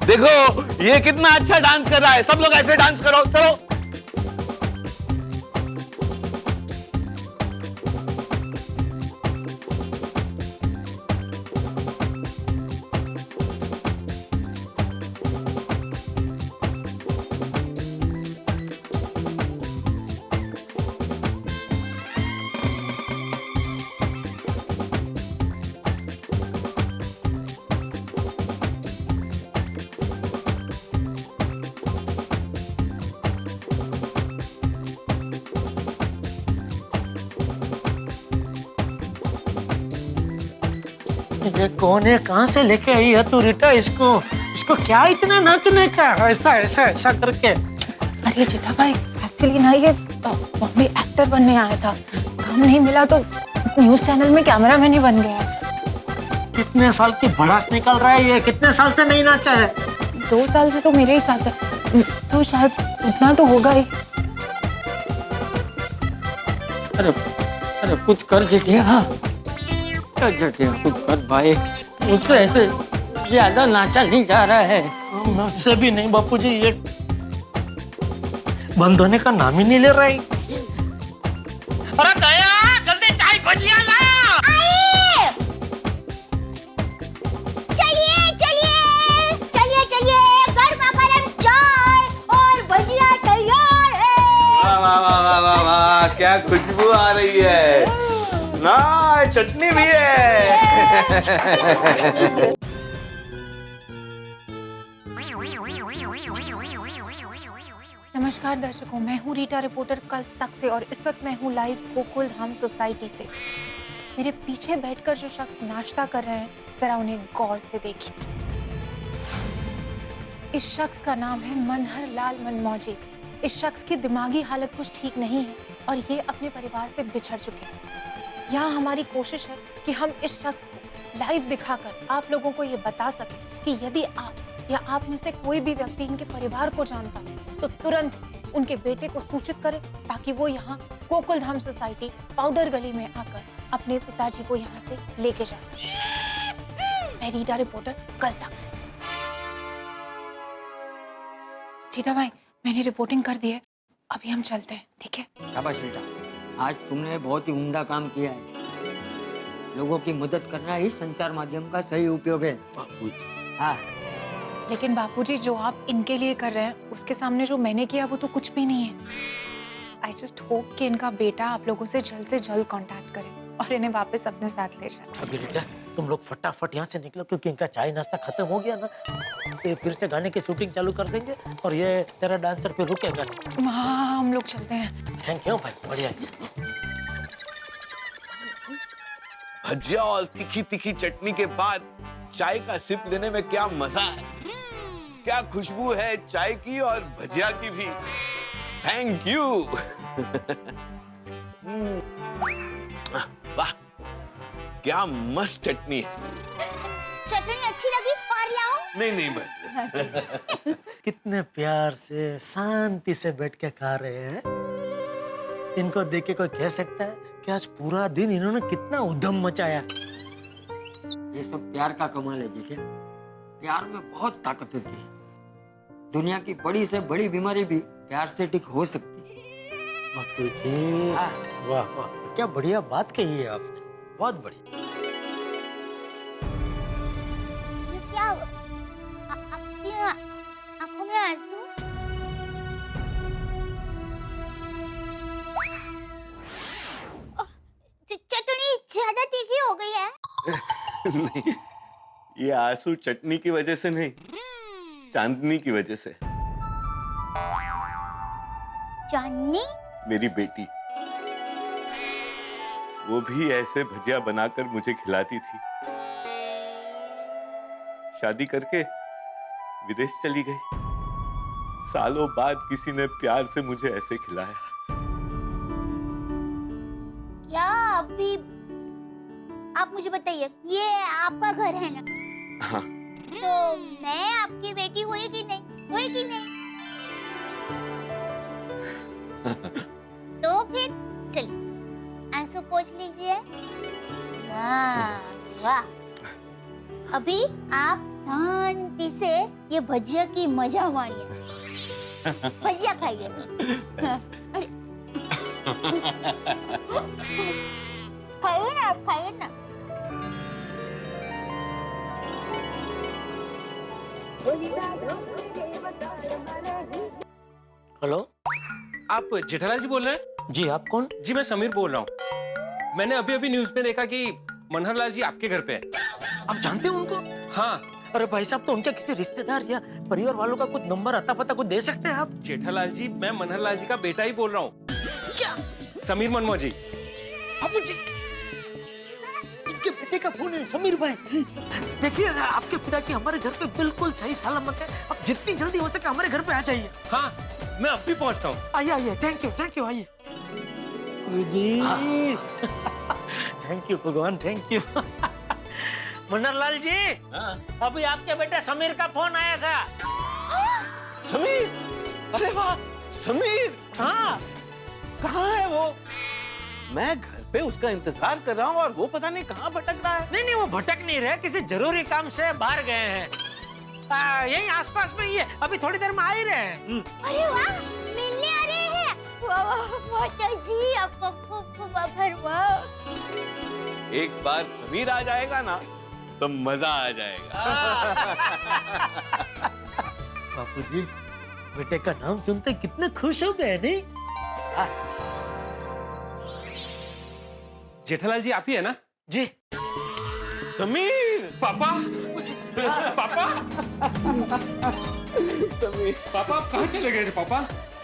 देखो ये कितना अच्छा डांस कर रहा है, सब लोग ऐसे डांस करो। चलो ये कौन है, कहाँ से लेके आई है तू रीटा? इसको क्या इतना नाचने का, ऐसा करके? अरे जेठा भाई, एक्चुअली ना ये बॉम्बे एक्टर बनने आया था, काम नहीं मिला तो न्यूज चैनल में कैमरामैन ही बन गया। कितने साल की भड़ास निकल रहा है ये, कितने साल से नहीं नाचा है? 2 साल से तो मेरे ही साथ है, तो शायद उतना तो होगा ही। अरे कुछ कर जेठिया, कुछ कर भाई, मुझसे ऐसे ज्यादा नाचा नहीं जा रहा है। मुझसे भी नहीं बापूजी, ये बंद होने का नाम ही नहीं ले रहा है। अरे दया, जल्दी चाय भजिया ला। चलिए चलिए चलिए चलिए, गर्मा गर्म चाय और भजिया तैयार है। वाह वाह वाह वाह वाह वाह, क्या खुशबू आ रही है ना, चटनी भी है। नमस्कार दर्शकों, मैं हूँ रीटा रिपोर्टर कल तक से और इस वक्त मैं हूँ लाइव गोकुल धाम सोसाइटी से। मेरे पीछे बैठकर जो शख्स नाश्ता कर रहे हैं, जरा उन्हें गौर से देखिए। इस शख्स का नाम है मनहर लाल मनमौजी। इस शख्स की दिमागी हालत कुछ ठीक नहीं है और ये अपने परिवार से बिछड़ चुके हैं। यहाँ हमारी कोशिश है कि हम इस शख्स को लाइव दिखाकर आप लोगों को ये बता सकें कि यदि आप या आप में से कोई भी व्यक्ति इनके परिवार को जानता तो तुरंत उनके बेटे को सूचित करे, ताकि वो यहाँ गोकुल धाम सोसाइटी पाउडर गली में आकर अपने पिताजी को यहाँ से लेके जा सके। मैं रीटा रिपोर्टर कल तक से। सीता भाई, मैंने रिपोर्टिंग कर दी है, अभी हम चलते हैं, ठीक है? शाबाश बेटा, आज तुमने बहुत ही उम्दा काम किया है। लोगों की मदद करना ही संचार माध्यम का सही उपयोग है। हाँ, लेकिन बापूजी, जो आप इनके लिए कर रहे हैं उसके सामने जो मैंने किया वो तो कुछ भी नहीं है। आई जस्ट होप कि इनका बेटा आप लोगों से जल्द कांटेक्ट करे और इन्हें वापस अपने साथ ले जाए। अभी बेटा तुम लोग फटाफट यहाँ से निकलो, क्योंकि इनका चाय नाश्ता खत्म हो गया ना, तो फिर से गाने की शूटिंग चालू कर देंगे और ये तेरा डांसर फिर रुकेगा नहीं। हाँ, हम लोग चलते हैं। थैंक यू भाई, बढ़िया। भजिया और तीखी तीखी चटनी के बाद चाय का सिप लेने में क्या मजा है, क्या खुशबू है चाय की और भजिया की भी। Thank you. वाह, क्या मस्त चटनी है। चटनी अच्छी लगी और लाऊं? नहीं नहीं बस। कितने प्यार से शांति से बैठ के खा रहे हैं। इनको देख के कोई कह सकता है कि आज पूरा दिन इन्होंने कितना उद्यम मचाया। ये सब प्यार का कमाल है जेठे। प्यार में बहुत ताकत होती है। दुनिया की बड़ी से बड़ी बीमारी भी प्यार से ठीक हो सकती है। बापूजी, वाह वाह, क्या बढ़िया बात कही है आपने, बहुत बढ़िया। ये क्या आपकी आंखों में आंसू? चटनी ज्यादा तीखी हो गई है। नहीं, ये आंसू चटनी की वजह से नहीं, चांदनी की वजह से। चांदनी? मेरी बेटी, वो भी ऐसे भजिया बनाकर मुझे खिलाती थी। शादी करके विदेश चली गई। सालों बाद किसी ने प्यार से मुझे ऐसे खिलाया। क्या अभी आप मुझे बताइए, ये आपका घर है ना? हाँ। तो मैं आपकी बेटी हुई कि नहीं? हुई कि नहीं? तो फिर चलिए आंसू पोंछ लीजिए। वाह वाह, अभी आप शांति से ये भजिया की मजा मारिए। भजिया खाइए। खाइए ना, आप खाइए ना। हेलो, आप जेठालाल जी बोल रहे हैं? जी, आप कौन? जी, मैं समीर बोल रहा हूँ। मैंने अभी अभी न्यूज में देखा कि मनहर लाल जी आपके घर पे हैं। आप जानते हैं उनको? हाँ। अरे भाई साहब, तो उनके किसी रिश्तेदार या परिवार वालों का कुछ नंबर अता पता कुछ दे सकते हैं आप? जेठालाल जी, मैं मनहर लाल जी का बेटा ही बोल रहा हूँ। क्या? समीर मनमौजी। बाबूजी, इनके बेटे का फोन है, समीर भाई। देखिए, आपके पिता की हमारे घर पे बिल्कुल सही सलामत है। आप जितनी जल्दी हो सके हमारे घर पे आ जाइए। हाँ, मैं अब भी पहुंचता हूँ। आइए आइए, थैंक यू, आइए जी। थैंक यू भगवान, थैंक यू। मनहर लाल जी, अभी आपके बेटे समीर का फोन आया था। समीर? अरे वाह, समीर! हाँ। कहाँ है वो? मैं घर पे उसका इंतजार कर रहा हूँ और वो पता नहीं कहाँ भटक रहा है। नहीं वो भटक नहीं रहे, किसी जरूरी काम से बाहर गए हैं। यही आसपास में ही है, अभी थोड़ी देर में आ ही रहे हैं। अरे वाह, मिलने आ रहे हैं। वाह माता जी, आपको खूब वाह। एक बार समीर आ जाएगा ना तो मजा आ जाएगा। बापू जी, बेटे का नाम सुनते कितने खुश हो गए नहीं? जेठालाल जी आप ही है ना? जी। समीर, पापा, पापा, समीर, पापा आप कहाँ चले गए थे पापा?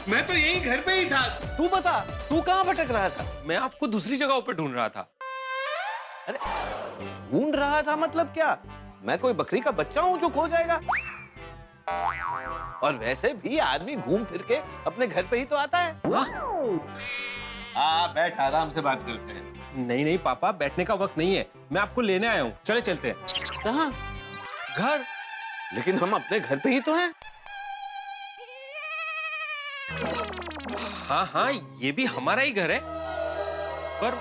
मैं तो यही घर पे ही था। तू बता, तू कहाँ भटक रहा था? मैं आपको दूसरी जगहों पे ढूंढ रहा था। अरे ढूंढ रहा था मतलब क्या? मैं कोई बकरी का बच्चा हूँ जो खो जाएगा? और वैसे भी आदमी घूम फिर के अपने घर पे ही तो आता है। हाँ बैठ, आराम से बात करते हैं। नहीं पापा, बैठने का वक्त नहीं है, मैं आपको लेने आया हूँ, चले चलते हैं। कहाँ? घर? लेकिन हम अपने घर पे ही तो हैं। हाँ ये भी हमारा ही घर है, पर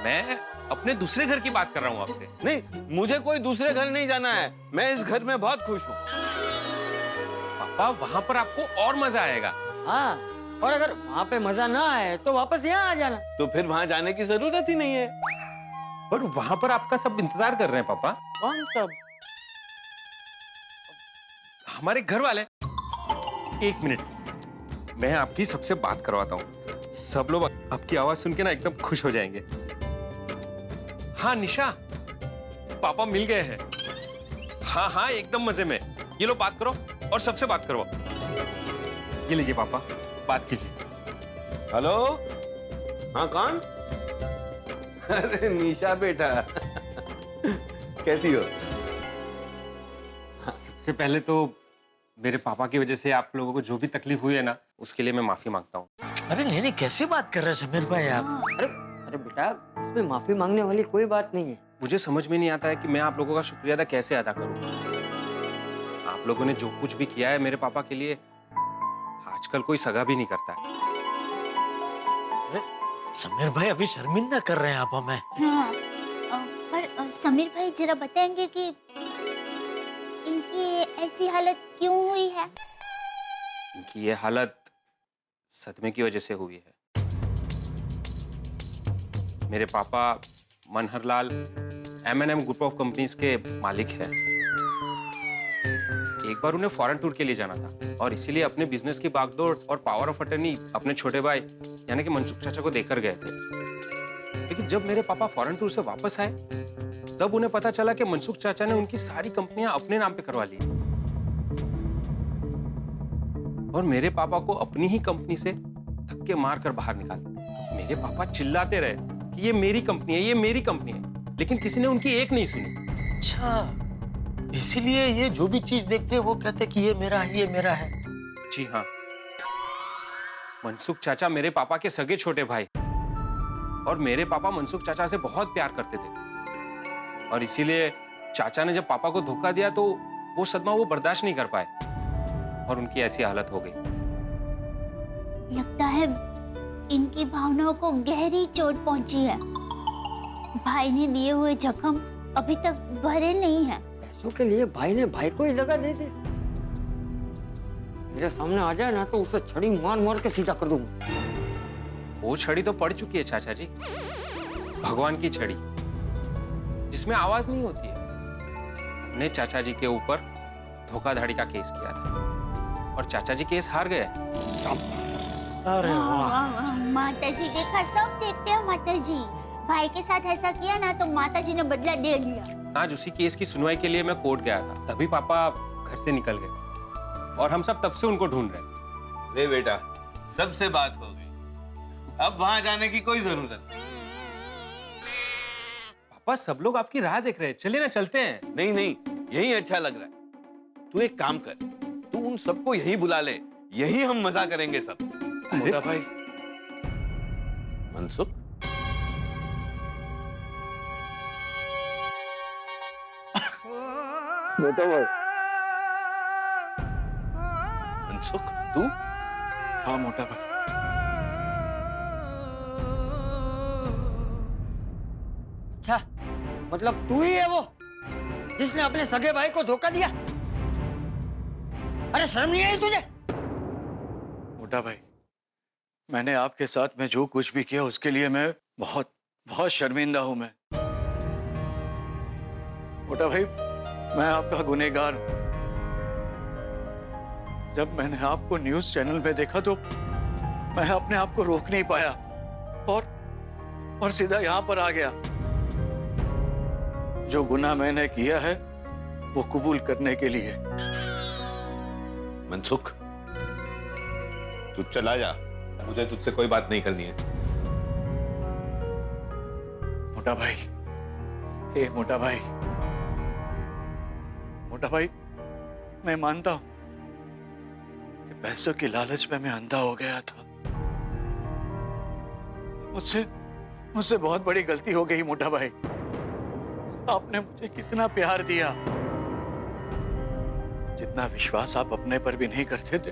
मैं अपने दूसरे घर की बात कर रहा हूँ आपसे। नहीं, मुझे कोई दूसरे घर नहीं जाना है, मैं इस घर में बहुत खुश हूँ। पापा वहाँ पर आपको और मजा आएगा। हाँ, और अगर वहाँ पे मजा ना आए तो वापस यहाँ आ जाना। तो फिर वहाँ जाने की जरूरत ही नहीं है। पर वहाँ पर आपका सब इंतजार कर रहे हैं पापा। कौन सब? हमारे घर वाले। एक मिनट, मैं आपकी सबसे बात करवाता हूँ, सब लोग आपकी आवाज सुन के ना एकदम खुश हो जाएंगे। हाँ निशा, पापा मिल गए हैं। हाँ एकदम मजे में। ये लो बात करो और सबसे बात करो। ये लीजिए पापा, बात कीजिए। हेलो, हाँ कौन? अरे निशा बेटा, कैसी हो? सबसे पहले तो मेरे पापा की वजह से आप लोगों को जो भी तकलीफ हुई है ना, उसके लिए मैं माफी मांगता हूँ। अरे नहीं, कैसे बात कर रहे हैं समीर भाई आप? अरे बेटा, इसमें माफी मांगने वाली कोई बात नहीं है। मुझे समझ में नहीं आता है कि मैं आप लोगों का शुक्रिया अदा कैसे अदा करूँ। आप लोगों ने जो कुछ भी किया है मेरे पापा के लिए, आजकल कोई सगा भी नहीं करता है। समीर भाई अभी शर्मिंदा कर रहे हैं आप हमें। हाँ, पर समीर भाई जरा बताएंगे कि इनकी ऐसी हालत क्यों हुई है? इनकी ये हालत सदमे की वजह से हुई है। मेरे पापा Manharlal M&M group of companies के मालिक हैं। एक बार उन्हें फॉरेन टूर के लिए जाना था और इसीलिए अपने बिजनेस की बागडोर और पावर ऑफ अटर्नी अपने छोटे भाई यानी कि मनसुख चाचा को देकर गए थे। लेकिन जब मेरे पापा फॉरेन टूर से वापस आए, तब उन्हें पता चला कि मनसुख चाचा ने उनकी सारी कंपनियां अपने नाम पे करवा ली और मेरे पापा को अपनी ही कंपनी से धक्के मारकर बाहर निकाल दिया। मेरे पापा चिल्लाते रहे कि ये मेरी कंपनी है, ये मेरी कंपनी है, लेकिन किसी ने उनकी एक नहीं सुनी। अच्छा, इसीलिए ये जो भी चीज देखते हैं वो कहते हैं कि ये मेरा है, ये मेरा है। जी हाँ, मनसुख चाचा मेरे पापा के सगे छोटे भाई और मेरे पापा मनसुख चाचा से बहुत प्यार करते थे और इसीलिए चाचा ने जब पापा को धोखा दिया तो वो सदमा वो बर्दाश्त नहीं कर पाए और उनकी ऐसी हालत हो गई। लगता है इनकी भावनाओं को गहरी चोट पहुंची है। भाई ने दिए हुए जख्म अभी तक भरे नहीं हैं। पैसों के लिए भाई ने भाई को ही लगा दे दे। मेरे सामने आ जाए ना तो उसे छड़ी मार मार के सीधा कर दूंगा। वो छड़ी तो पड़ चुकी है चाचा जी, भगवान की छड़ी जिसमें आवाज नहीं होती है। हमने चाचा जी के ऊपर धोखाधड़ी का केस किया था और चाचा जी केस हार गए। अरे वाह, माता जी देखा, सब देखते हो माता जी। भाई के साथ ऐसा किया ना तो माता जी ने बदला दे लिया। आज उसी केस की सुनवाई के लिए मैं कोर्ट गया था, तभी पापा घर से निकल गए और हम सब तब से उनको ढूंढ रहे हैं। ले बेटा, सबसे बात हो गई, अब वहां जाने की कोई जरूरत नहीं। पापा सब लोग आपकी राह देख रहे हैं, चलिए ना चलते हैं। नहीं, यही अच्छा लग रहा है। तू एक काम कर, तू उन सबको यही बुला ले, यही हम मजा करेंगे सब। मोटा भाई मनसुख, मोटा भाई मनसुख, तू? हाँ मोटा भाई। मतलब तू ही है वो जिसने अपने सगे भाई को धोखा दिया? अरे शर्म नहीं आई तुझे? मोटा भाई, मैंने आपके साथ में जो कुछ भी किया उसके लिए मैं बहुत बहुत शर्मिंदा हूं। मैं मोटा भाई, मैं आपका गुनहगार हूं। जब मैंने आपको न्यूज चैनल में देखा तो मैं अपने आप को रोक नहीं पाया और सीधा यहां पर आ गया। जो गुनाह मैंने किया है वो कबूल करने के लिए। मनसुख, तू चला जा, मुझे तुझसे कोई बात नहीं करनी है। मोटा भाई, हे मोटा भाई, मोटा भाई, मैं मानता हूं कि पैसों की लालच में मैं अंधा हो गया था। मुझसे बहुत बड़ी गलती हो गई मोटा भाई। आपने मुझे कितना प्यार दिया, जितना विश्वास आप अपने पर भी नहीं करते थे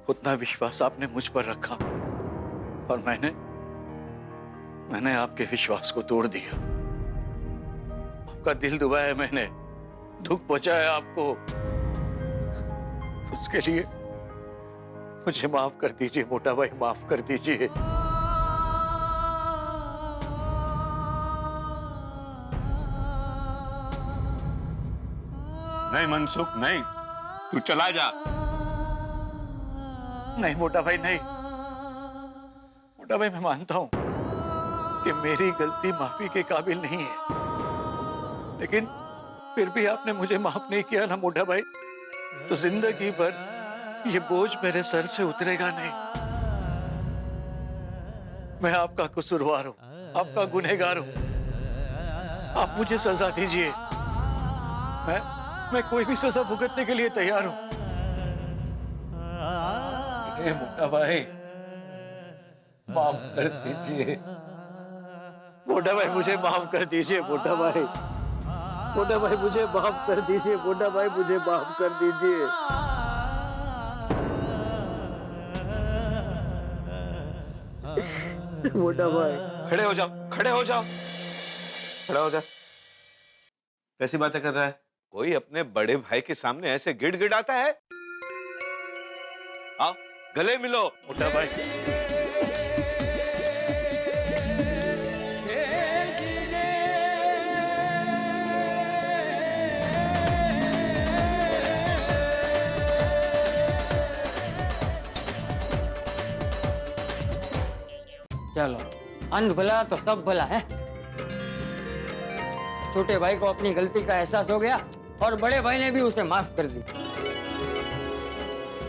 उतना विश्वास आपने मुझ पर रखा और मैंने आपके विश्वास को तोड़ दिया। आपका दिल दुबाया मैंने, दुख पहुंचाया आपको। उसके लिए मुझे माफ कर दीजिए मोटा भाई, माफ कर दीजिए। नहीं मनसुख, नहीं, तू चला जा। नहीं मोटा भाई, नहीं मोटा भाई, मैं मानता हूं कि मेरी गलती माफी के काबिल नहीं है, लेकिन फिर भी आपने मुझे माफ नहीं किया ना मोटा भाई, तो जिंदगी भर ये बोझ मेरे सर से उतरेगा नहीं। मैं आपका कसूरवार हूं, आपका गुनहगार हूं। आप मुझे सजा दीजिए, मैं कोई भी सजा भुगतने के लिए तैयार हूं। अरे मोटा भाई, माफ कर दीजिए मोटा भाई, मुझे माफ कर दीजिए मोटा भाई, मोटा भाई मुझे माफ कर दीजिए, मोटा भाई मुझे माफ कर दीजिए। मोटा भाई, खड़े हो जाओ, खड़े हो जाओ, खड़ा हो जा। कैसी बातें कर रहा है? कोई अपने बड़े भाई के सामने ऐसे गिड़गिड़ाता है? आओ गले मिलो। मोटा भाई, चलो, अंध भला तो सब भला है। छोटे भाई को अपनी गलती का एहसास हो गया और बड़े भाई ने भी उसे माफ कर दी।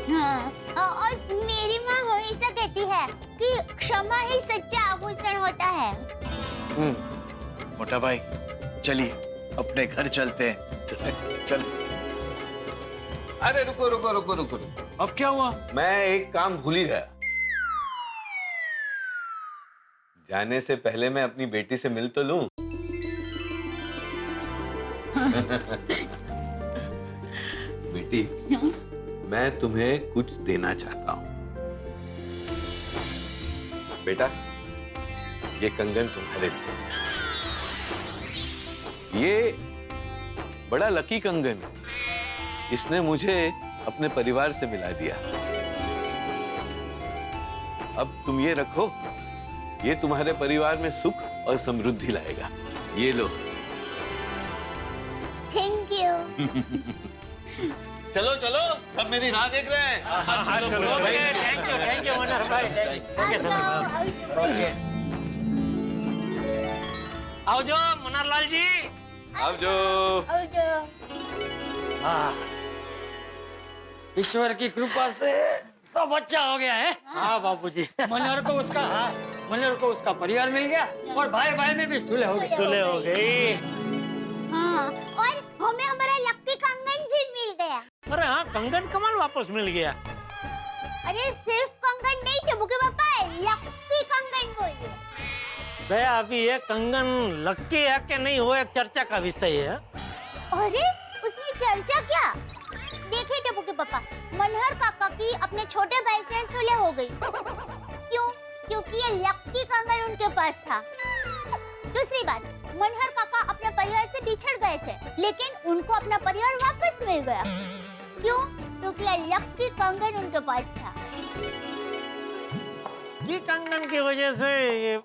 हाँ, और मेरी माँ हमेशा कहती है कि क्षमा ही सच्चा आभूषण होता है। मोटा भाई, चलिए अपने घर चलते हैं। चल। अरे रुको रुको रुको रुको रुको, अब क्या हुआ? मैं एक काम भूल ही गया। जाने से पहले मैं अपनी बेटी से मिल तो लूं। बेटी, मैं तुम्हें कुछ देना चाहता हूं। बेटा, ये कंगन तुम्हारे लिए। ये बड़ा लकी कंगन है, इसने मुझे अपने परिवार से मिला दिया। अब तुम ये रखो, ये तुम्हारे परिवार में सुख और समृद्धि लाएगा। ये लो। Thank you. चलो चलो, सब मेरी राह देख रहे हैं। चलो भाई, थैंक यू मनोहर भाई। आओ जो मनोहर लाल जी, आओ जो। ईश्वर की कृपा से सब अच्छा हो गया है। हाँ बाबूजी। मनोहर को उसका परिवार मिल गया और भाई भाई में भी सुलह हो गई। सुलह हो गई। हाँ, और हमें हमारा लकी कंगन भी मिल गया। अरे हाँ, कंगन कमाल वापस मिल गया। अरे सिर्फ कंगन नहीं थे बुके पापा, लकी कंगन बोलिए। दया, अभी ये कंगन लकी है कि नहीं वो एक चर्चा का विषय है। अरे उसमें चर्चा क्या? देखिए टप्पू के पापा, मनोहर काका की अपने छोटे भाई से सुलह हो गई। क्यों? क्योंकि ये लकी कंगन उनके पास था। दूसरी बात, मनोहर काका अपने मिल गया। क्यों? क्योंकि ये लकी कंगन उनके पास था। ये कंगन की वजह से ये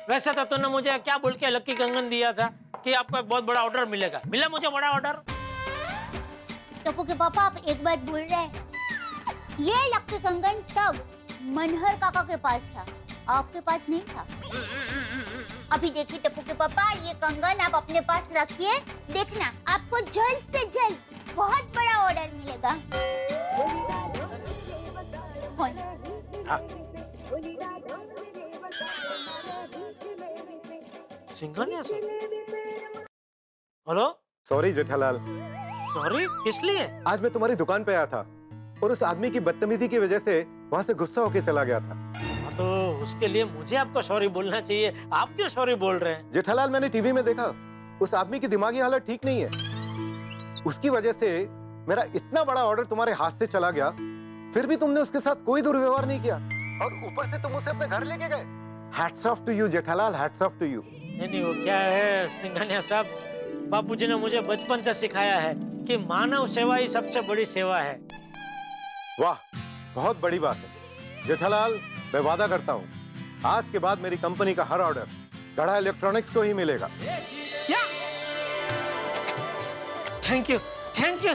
वैसे तो तूने मुझे क्या बोल के लकी कंगन दिया था कि आपको एक बहुत बड़ा ऑर्डर मिलेगा। मिला मुझे बड़ा ऑर्डर? टप्पू के पापा आप एक बात भूल रहे हैं। ये लकी कंगन तब मनहर काका के पास था, आपके पास नहीं था। अभी देखिए टप्पू के पापा, ये कंगन आप अपने पास रखिए, देखना आपको जल्द से जल्द बहुत बड़ा ऑर्डर मिलेगा। Singhania sir. Hello. Sorry Jethalal. Sorry किस लिए? आज मैं तुम्हारी दुकान पे आया था और उस आदमी की बदतमीजी की वजह से वहाँ से गुस्सा होके चला गया था। तो उसके लिए मुझे आपको सॉरी बोलना चाहिए, आप क्यों सॉरी बोल रहे हैं? जेठालाल, मैंने टीवी में देखा उस आदमी की दिमागी हालत ठीक नहीं है। उसकी वजह से मेरा इतना बड़ा ऑर्डर तुम्हारे हाथ से चला गया, फिर भी तुमने उसके साथ कोई दुर्व्यवहार नहीं किया और ऊपर से तुम उसे अपने घर लेके गए। Hats off to you Jethalal, hats off to you. नहीं, वो क्या है सिंघानिया साहब, बापूजी ने मुझे बचपन से सिखाया है कि मानव सेवा ही सबसे बड़ी सेवा है। वाह, बहुत बड़ी बात है जेठालाल। मैं वादा करता हूँ आज के बाद मेरी कंपनी का हर ऑर्डर गढ़ा इलेक्ट्रॉनिक्स को ही मिलेगा। थैंक यू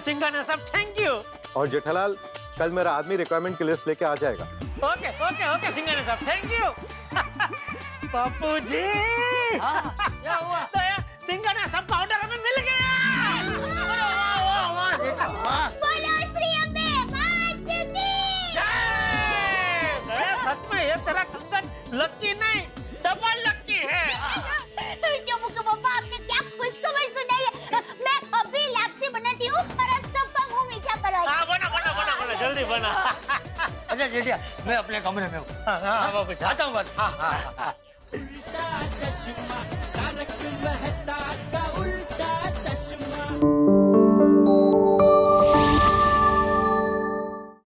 सिंघानिया साहब, थैंक यू। और जेठालाल, कल मेरा आदमी रिक्वायरमेंट की लिस्ट लेके आ जाएगा। ओके सिंघानिया साहब, थैंक यू। बापूजी, क्या हुआ? सिंघानिया साहब का ऑर्डर हमें मिल गया। बोलो श्री अम्बे मात की जय। सच में ये तेरा कंगन लकी नहीं, डबल लकी है। टप्पू के पापा, आपने क्या खुशखबरी सुनाई है। मैं अभी लापसी बनाती हूँ और अब सबका मुंह मीठा करवाती हूँ। बना जल्दी बना। अच्छा जेठिया, मैं अपने कमरे में हूँ। हाँ, आता हूँ बस। हाँ।